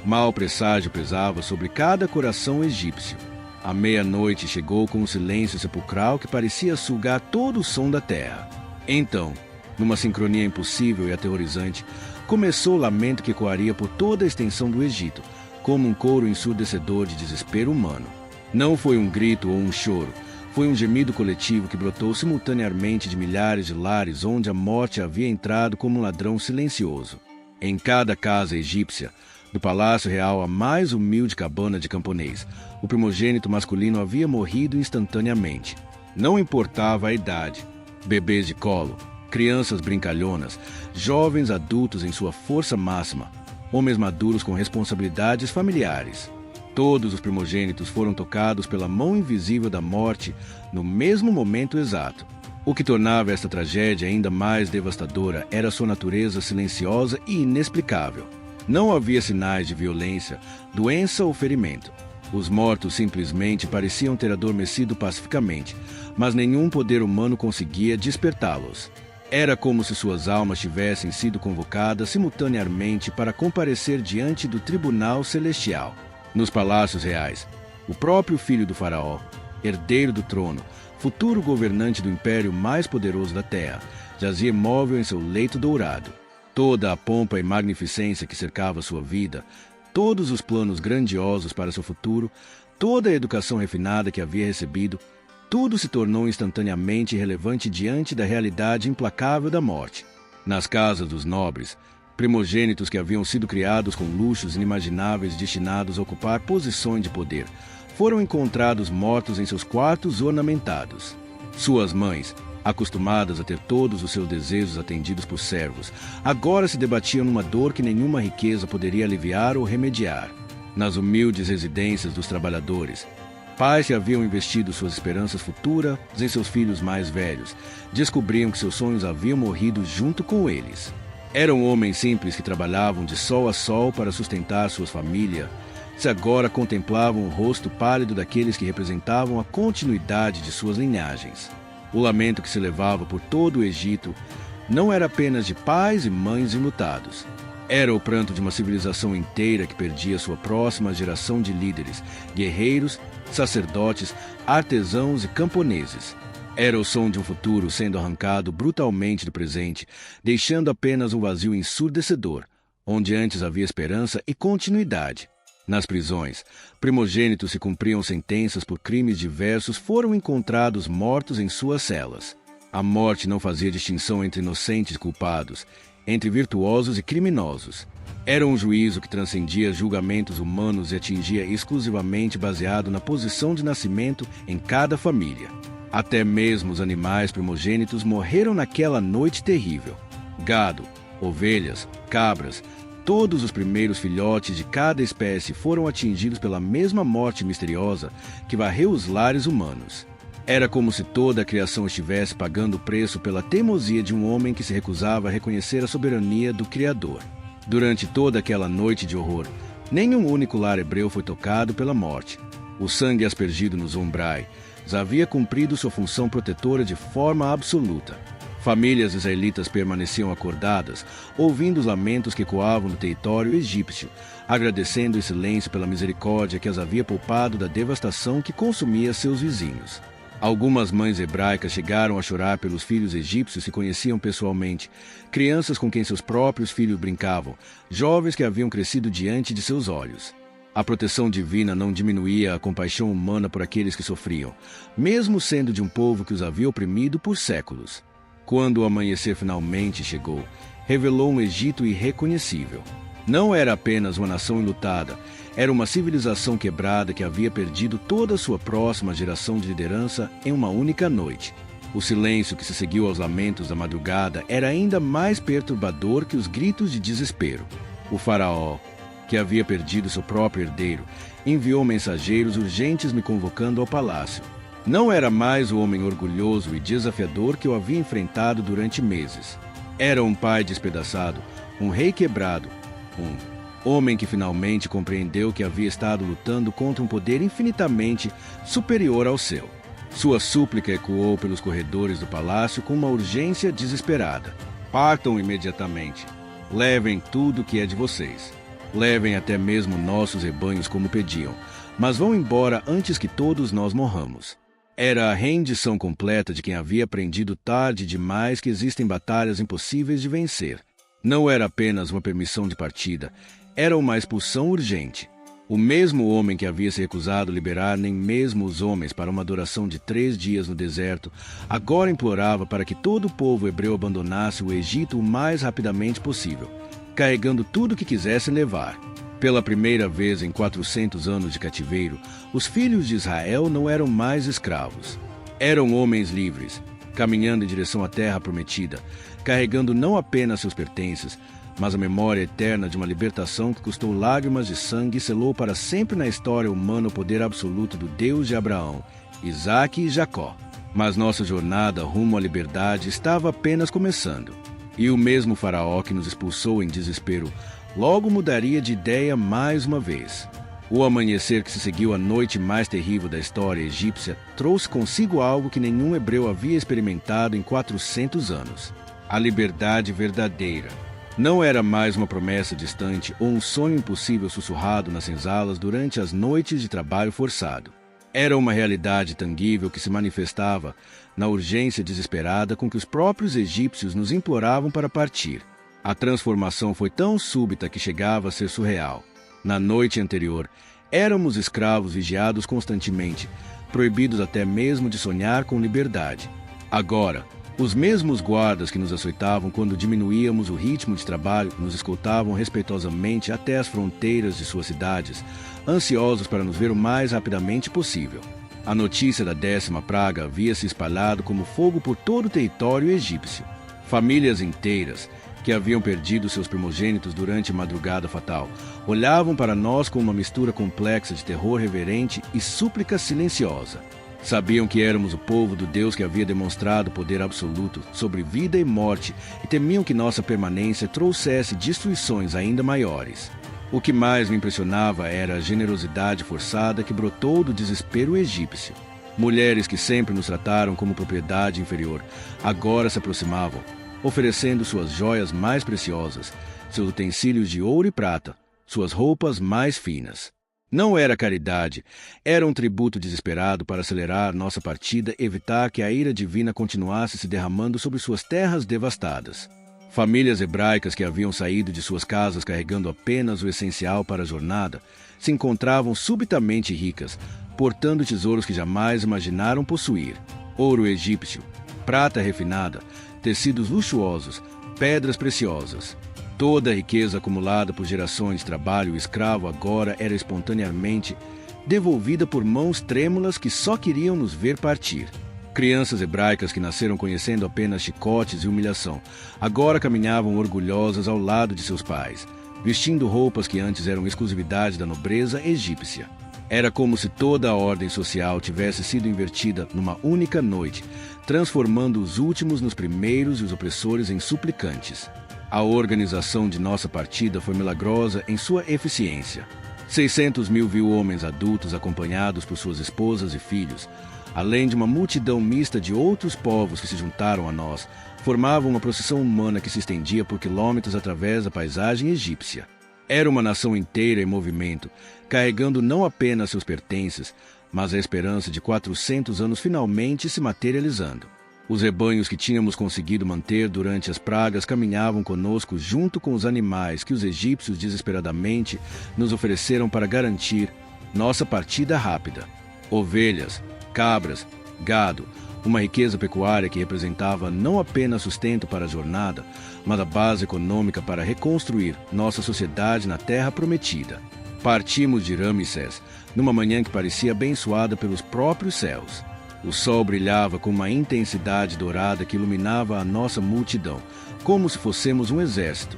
mau presságio pesava sobre cada coração egípcio. A meia-noite chegou com um silêncio sepulcral que parecia sugar todo o som da terra. Então, numa sincronia impossível e aterrorizante, começou o lamento que ecoaria por toda a extensão do Egito, como um coro ensurdecedor de desespero humano. Não foi um grito ou um choro, foi um gemido coletivo que brotou simultaneamente de milhares de lares onde a morte havia entrado como um ladrão silencioso. Em cada casa egípcia, do palácio real à mais humilde cabana de camponês, o primogênito masculino havia morrido instantaneamente. Não importava a idade, bebês de colo, crianças brincalhonas, jovens adultos em sua força máxima, homens maduros com responsabilidades familiares. Todos os primogênitos foram tocados pela mão invisível da morte no mesmo momento exato. O que tornava esta tragédia ainda mais devastadora era sua natureza silenciosa e inexplicável. Não havia sinais de violência, doença ou ferimento. Os mortos simplesmente pareciam ter adormecido pacificamente, mas nenhum poder humano conseguia despertá-los. Era como se suas almas tivessem sido convocadas simultaneamente para comparecer diante do tribunal celestial. Nos palácios reais, o próprio filho do faraó, herdeiro do trono, futuro governante do império mais poderoso da terra, jazia imóvel em seu leito dourado. Toda a pompa e magnificência que cercava sua vida, todos os planos grandiosos para seu futuro, toda a educação refinada que havia recebido, tudo se tornou instantaneamente irrelevante diante da realidade implacável da morte. Nas casas dos nobres, primogênitos que haviam sido criados com luxos inimagináveis destinados a ocupar posições de poder, foram encontrados mortos em seus quartos ornamentados. Suas mães, acostumadas a ter todos os seus desejos atendidos por servos, agora se debatiam numa dor que nenhuma riqueza poderia aliviar ou remediar. Nas humildes residências dos trabalhadores, pais que haviam investido suas esperanças futuras em seus filhos mais velhos, descobriam que seus sonhos haviam morrido junto com eles. Eram homens simples que trabalhavam de sol a sol para sustentar suas famílias, se agora contemplavam o rosto pálido daqueles que representavam a continuidade de suas linhagens. O lamento que se levava por todo o Egito não era apenas de pais e mães enlutados. Era o pranto de uma civilização inteira que perdia sua próxima geração de líderes, guerreiros, sacerdotes, artesãos e camponeses. Era o som de um futuro sendo arrancado brutalmente do presente, deixando apenas um vazio ensurdecedor, onde antes havia esperança e continuidade. Nas prisões, primogênitos que cumpriam sentenças por crimes diversos foram encontrados mortos em suas celas. A morte não fazia distinção entre inocentes e culpados, entre virtuosos e criminosos. Era um juízo que transcendia julgamentos humanos e atingia exclusivamente baseado na posição de nascimento em cada família. Até mesmo os animais primogênitos morreram naquela noite terrível. Gado, ovelhas, cabras, todos os primeiros filhotes de cada espécie foram atingidos pela mesma morte misteriosa que varreu os lares humanos. Era como se toda a criação estivesse pagando o preço pela teimosia de um homem que se recusava a reconhecer a soberania do Criador. Durante toda aquela noite de horror, nenhum único lar hebreu foi tocado pela morte. O sangue aspergido nos umbrais havia cumprido sua função protetora de forma absoluta. Famílias israelitas permaneciam acordadas, ouvindo os lamentos que ecoavam no território egípcio, agradecendo em silêncio pela misericórdia que as havia poupado da devastação que consumia seus vizinhos. Algumas mães hebraicas chegaram a chorar pelos filhos egípcios que conheciam pessoalmente, crianças com quem seus próprios filhos brincavam, jovens que haviam crescido diante de seus olhos. A proteção divina não diminuía a compaixão humana por aqueles que sofriam, mesmo sendo de um povo que os havia oprimido por séculos. Quando o amanhecer finalmente chegou, revelou um Egito irreconhecível. Não era apenas uma nação enlutada, era uma civilização quebrada que havia perdido toda a sua próxima geração de liderança em uma única noite. O silêncio que se seguiu aos lamentos da madrugada era ainda mais perturbador que os gritos de desespero. O faraó, que havia perdido seu próprio herdeiro, enviou mensageiros urgentes me convocando ao palácio. Não era mais o homem orgulhoso e desafiador que eu havia enfrentado durante meses. Era um pai despedaçado, um rei quebrado, um homem que finalmente compreendeu que havia estado lutando contra um poder infinitamente superior ao seu. Sua súplica ecoou pelos corredores do palácio com uma urgência desesperada. Partam imediatamente. Levem tudo que é de vocês. Levem até mesmo nossos rebanhos como pediam, mas vão embora antes que todos nós morramos. Era a rendição completa de quem havia aprendido tarde demais que existem batalhas impossíveis de vencer. Não era apenas uma permissão de partida, era uma expulsão urgente. O mesmo homem que havia se recusado a liberar nem mesmo os homens para uma duração de 3 dias no deserto, agora implorava para que todo o povo hebreu abandonasse o Egito o mais rapidamente possível, carregando tudo o que quisessem levar. Pela primeira vez em 400 anos de cativeiro, os filhos de Israel não eram mais escravos. Eram homens livres, caminhando em direção à terra prometida, carregando não apenas seus pertences, mas a memória eterna de uma libertação que custou lágrimas de sangue e selou para sempre na história humana o poder absoluto do Deus de Abraão, Isaque e Jacó. Mas nossa jornada rumo à liberdade estava apenas começando. E o mesmo faraó que nos expulsou em desespero logo mudaria de ideia mais uma vez. O amanhecer que se seguiu à noite mais terrível da história egípcia trouxe consigo algo que nenhum hebreu havia experimentado em 400 anos. A liberdade verdadeira. Não era mais uma promessa distante ou um sonho impossível sussurrado nas senzalas durante as noites de trabalho forçado. Era uma realidade tangível que se manifestava na urgência desesperada com que os próprios egípcios nos imploravam para partir. A transformação foi tão súbita que chegava a ser surreal. Na noite anterior, éramos escravos vigiados constantemente, proibidos até mesmo de sonhar com liberdade. Agora, os mesmos guardas que nos açoitavam quando diminuíamos o ritmo de trabalho nos escoltavam respeitosamente até as fronteiras de suas cidades, ansiosos para nos ver o mais rapidamente possível. A notícia da 10ª praga havia se espalhado como fogo por todo o território egípcio. Famílias inteiras, que haviam perdido seus primogênitos durante a madrugada fatal, olhavam para nós com uma mistura complexa de terror reverente e súplica silenciosa. Sabiam que éramos o povo do Deus que havia demonstrado poder absoluto sobre vida e morte e temiam que nossa permanência trouxesse destruições ainda maiores. O que mais me impressionava era a generosidade forçada que brotou do desespero egípcio. Mulheres que sempre nos trataram como propriedade inferior, agora se aproximavam, oferecendo suas joias mais preciosas, seus utensílios de ouro e prata, suas roupas mais finas. Não era caridade, era um tributo desesperado para acelerar nossa partida e evitar que a ira divina continuasse se derramando sobre suas terras devastadas. Famílias hebraicas que haviam saído de suas casas carregando apenas o essencial para a jornada, se encontravam subitamente ricas, portando tesouros que jamais imaginaram possuir. Ouro egípcio, prata refinada, tecidos luxuosos, pedras preciosas. Toda a riqueza acumulada por gerações de trabalho escravo agora era espontaneamente devolvida por mãos trêmulas que só queriam nos ver partir. Crianças hebraicas que nasceram conhecendo apenas chicotes e humilhação, agora caminhavam orgulhosas ao lado de seus pais, vestindo roupas que antes eram exclusividade da nobreza egípcia. Era como se toda a ordem social tivesse sido invertida numa única noite, transformando os últimos nos primeiros e os opressores em suplicantes. A organização de nossa partida foi milagrosa em sua eficiência. 600 mil homens adultos acompanhados por suas esposas e filhos, além de uma multidão mista de outros povos que se juntaram a nós, formavam uma procissão humana que se estendia por quilômetros através da paisagem egípcia. Era uma nação inteira em movimento, carregando não apenas seus pertences, mas a esperança de 400 anos finalmente se materializando. Os rebanhos que tínhamos conseguido manter durante as pragas caminhavam conosco junto com os animais que os egípcios desesperadamente nos ofereceram para garantir nossa partida rápida. Ovelhas, cabras, gado, uma riqueza pecuária que representava não apenas sustento para a jornada, mas a base econômica para reconstruir nossa sociedade na Terra Prometida. Partimos de Ramsés, numa manhã que parecia abençoada pelos próprios céus. O sol brilhava com uma intensidade dourada que iluminava a nossa multidão, como se fôssemos um exército,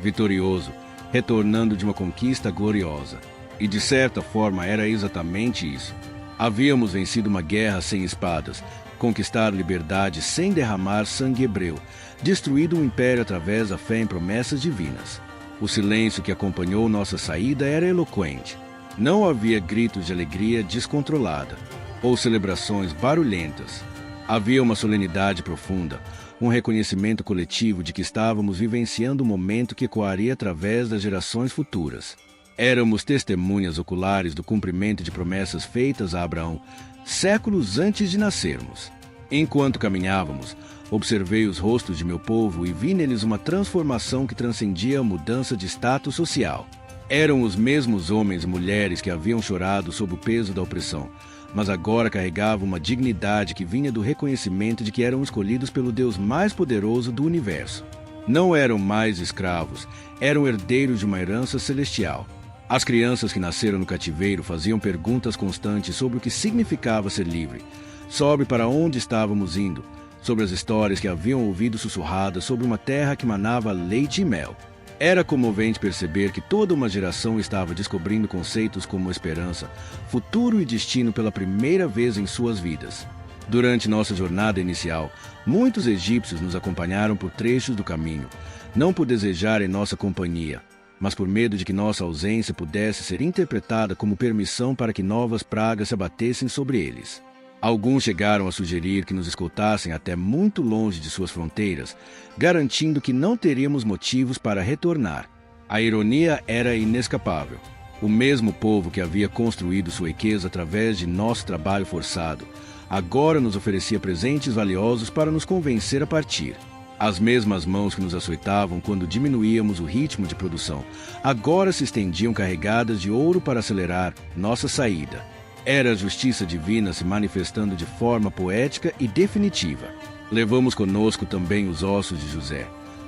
vitorioso, retornando de uma conquista gloriosa. E de certa forma era exatamente isso. Havíamos vencido uma guerra sem espadas, conquistado liberdade sem derramar sangue hebreu, destruído um império através da fé em promessas divinas. O silêncio que acompanhou nossa saída era eloquente. Não havia gritos de alegria descontrolada ou celebrações barulhentas. Havia uma solenidade profunda, um reconhecimento coletivo de que estávamos vivenciando um momento que ecoaria através das gerações futuras. Éramos testemunhas oculares do cumprimento de promessas feitas a Abraão séculos antes de nascermos. Enquanto caminhávamos, observei os rostos de meu povo e vi neles uma transformação que transcendia a mudança de status social. Eram os mesmos homens e mulheres que haviam chorado sob o peso da opressão, mas agora carregavam uma dignidade que vinha do reconhecimento de que eram escolhidos pelo Deus mais poderoso do universo. Não eram mais escravos, eram herdeiros de uma herança celestial. As crianças que nasceram no cativeiro faziam perguntas constantes sobre o que significava ser livre, sobre para onde estávamos indo, sobre as histórias que haviam ouvido sussurradas sobre uma terra que manava leite e mel. Era comovente perceber que toda uma geração estava descobrindo conceitos como esperança, futuro e destino pela primeira vez em suas vidas. Durante nossa jornada inicial, muitos egípcios nos acompanharam por trechos do caminho, não por desejarem nossa companhia, mas por medo de que nossa ausência pudesse ser interpretada como permissão para que novas pragas se abatessem sobre eles. Alguns chegaram a sugerir que nos escoltassem até muito longe de suas fronteiras, garantindo que não teríamos motivos para retornar. A ironia era inescapável. O mesmo povo que havia construído sua riqueza através de nosso trabalho forçado, agora nos oferecia presentes valiosos para nos convencer a partir. As mesmas mãos que nos açoitavam quando diminuíamos o ritmo de produção, agora se estendiam carregadas de ouro para acelerar nossa saída. Era a justiça divina se manifestando de forma poética e definitiva. Levamos conosco também os ossos de José,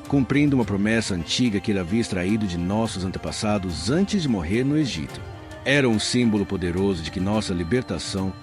cumprindo uma promessa antiga que ele havia extraído de nossos antepassados antes de morrer no Egito. Era um símbolo poderoso de que nossa libertação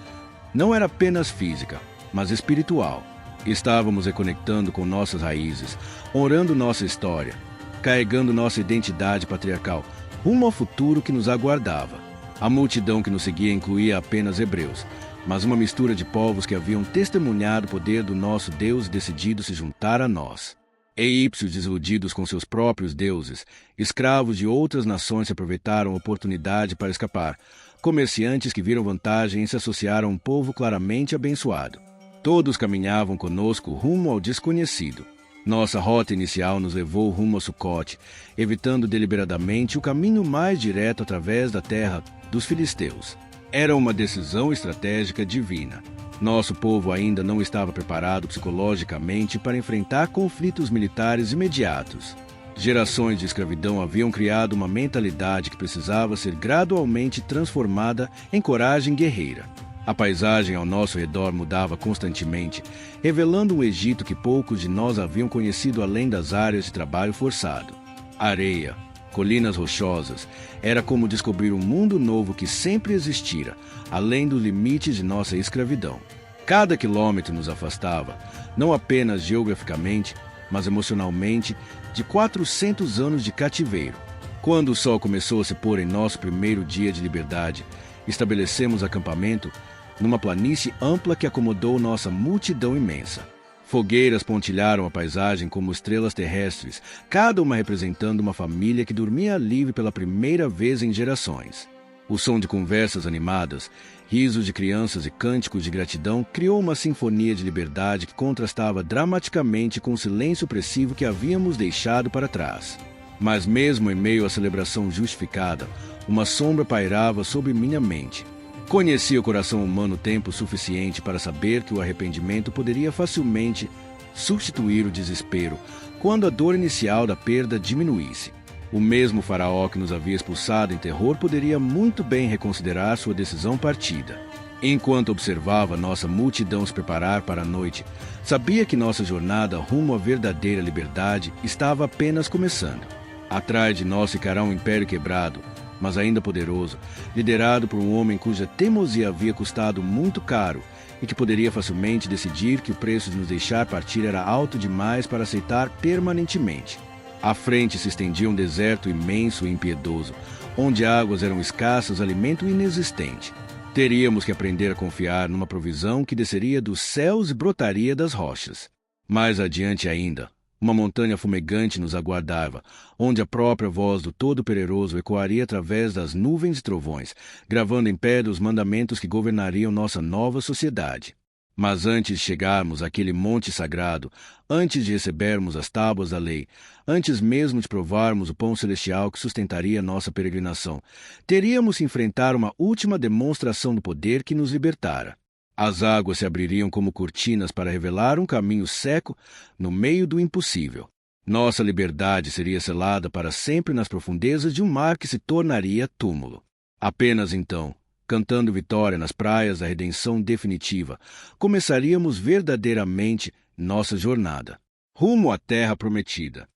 não era apenas física, mas espiritual. Estávamos reconectando com nossas raízes, honrando nossa história, carregando nossa identidade patriarcal, rumo ao futuro que nos aguardava. A multidão que nos seguia incluía apenas hebreus, mas uma mistura de povos que haviam testemunhado o poder do nosso Deus e decidido se juntar a nós. Egípcios desiludidos com seus próprios deuses, escravos de outras nações se aproveitaram a oportunidade para escapar, comerciantes que viram vantagem em se associar a um povo claramente abençoado. Todos caminhavam conosco rumo ao desconhecido. Nossa rota inicial nos levou rumo a Sucote, evitando deliberadamente o caminho mais direto através da terra dos filisteus. Era uma decisão estratégica divina. Nosso povo ainda não estava preparado psicologicamente para enfrentar conflitos militares imediatos. Gerações de escravidão haviam criado uma mentalidade que precisava ser gradualmente transformada em coragem guerreira. A paisagem ao nosso redor mudava constantemente, revelando um Egito que poucos de nós haviam conhecido além das áreas de trabalho forçado. Areia, colinas rochosas, era como descobrir um mundo novo que sempre existira, além dos limites de nossa escravidão. Cada quilômetro nos afastava, não apenas geograficamente, mas emocionalmente, de 400 anos de cativeiro. Quando o sol começou a se pôr em nosso primeiro dia de liberdade, estabelecemos acampamento numa planície ampla que acomodou nossa multidão imensa. Fogueiras pontilharam a paisagem como estrelas terrestres, cada uma representando uma família que dormia livre pela primeira vez em gerações. O som de conversas animadas, risos de crianças e cânticos de gratidão criou uma sinfonia de liberdade que contrastava dramaticamente com o silêncio opressivo que havíamos deixado para trás. Mas mesmo em meio à celebração justificada, uma sombra pairava sobre minha mente. Conhecia o coração humano tempo suficiente para saber que o arrependimento poderia facilmente substituir o desespero quando a dor inicial da perda diminuísse. O mesmo faraó que nos havia expulsado em terror poderia muito bem reconsiderar sua decisão partida. Enquanto observava nossa multidão se preparar para a noite, sabia que nossa jornada rumo à verdadeira liberdade estava apenas começando. Atrás de nós ficará um império quebrado, mas ainda poderoso, liderado por um homem cuja teimosia havia custado muito caro e que poderia facilmente decidir que o preço de nos deixar partir era alto demais para aceitar permanentemente. À frente se estendia um deserto imenso e impiedoso, onde águas eram escassas, alimento inexistente. Teríamos que aprender a confiar numa provisão que desceria dos céus e brotaria das rochas. Mais adiante ainda, uma montanha fumegante nos aguardava, onde a própria voz do Todo-Poderoso ecoaria através das nuvens e trovões, gravando em pedra os mandamentos que governariam nossa nova sociedade. Mas antes de chegarmos àquele monte sagrado, antes de recebermos as tábuas da lei, antes mesmo de provarmos o pão celestial que sustentaria nossa peregrinação, teríamos que enfrentar uma última demonstração do poder que nos libertara. As águas se abririam como cortinas para revelar um caminho seco no meio do impossível. Nossa liberdade seria selada para sempre nas profundezas de um mar que se tornaria túmulo. Apenas então, cantando vitória nas praias da redenção definitiva, começaríamos verdadeiramente nossa jornada, rumo à terra prometida.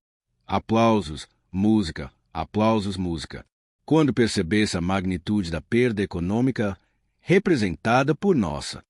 Aplausos, música, aplausos, música. Quando percebesse a magnitude da perda econômica representada por nossa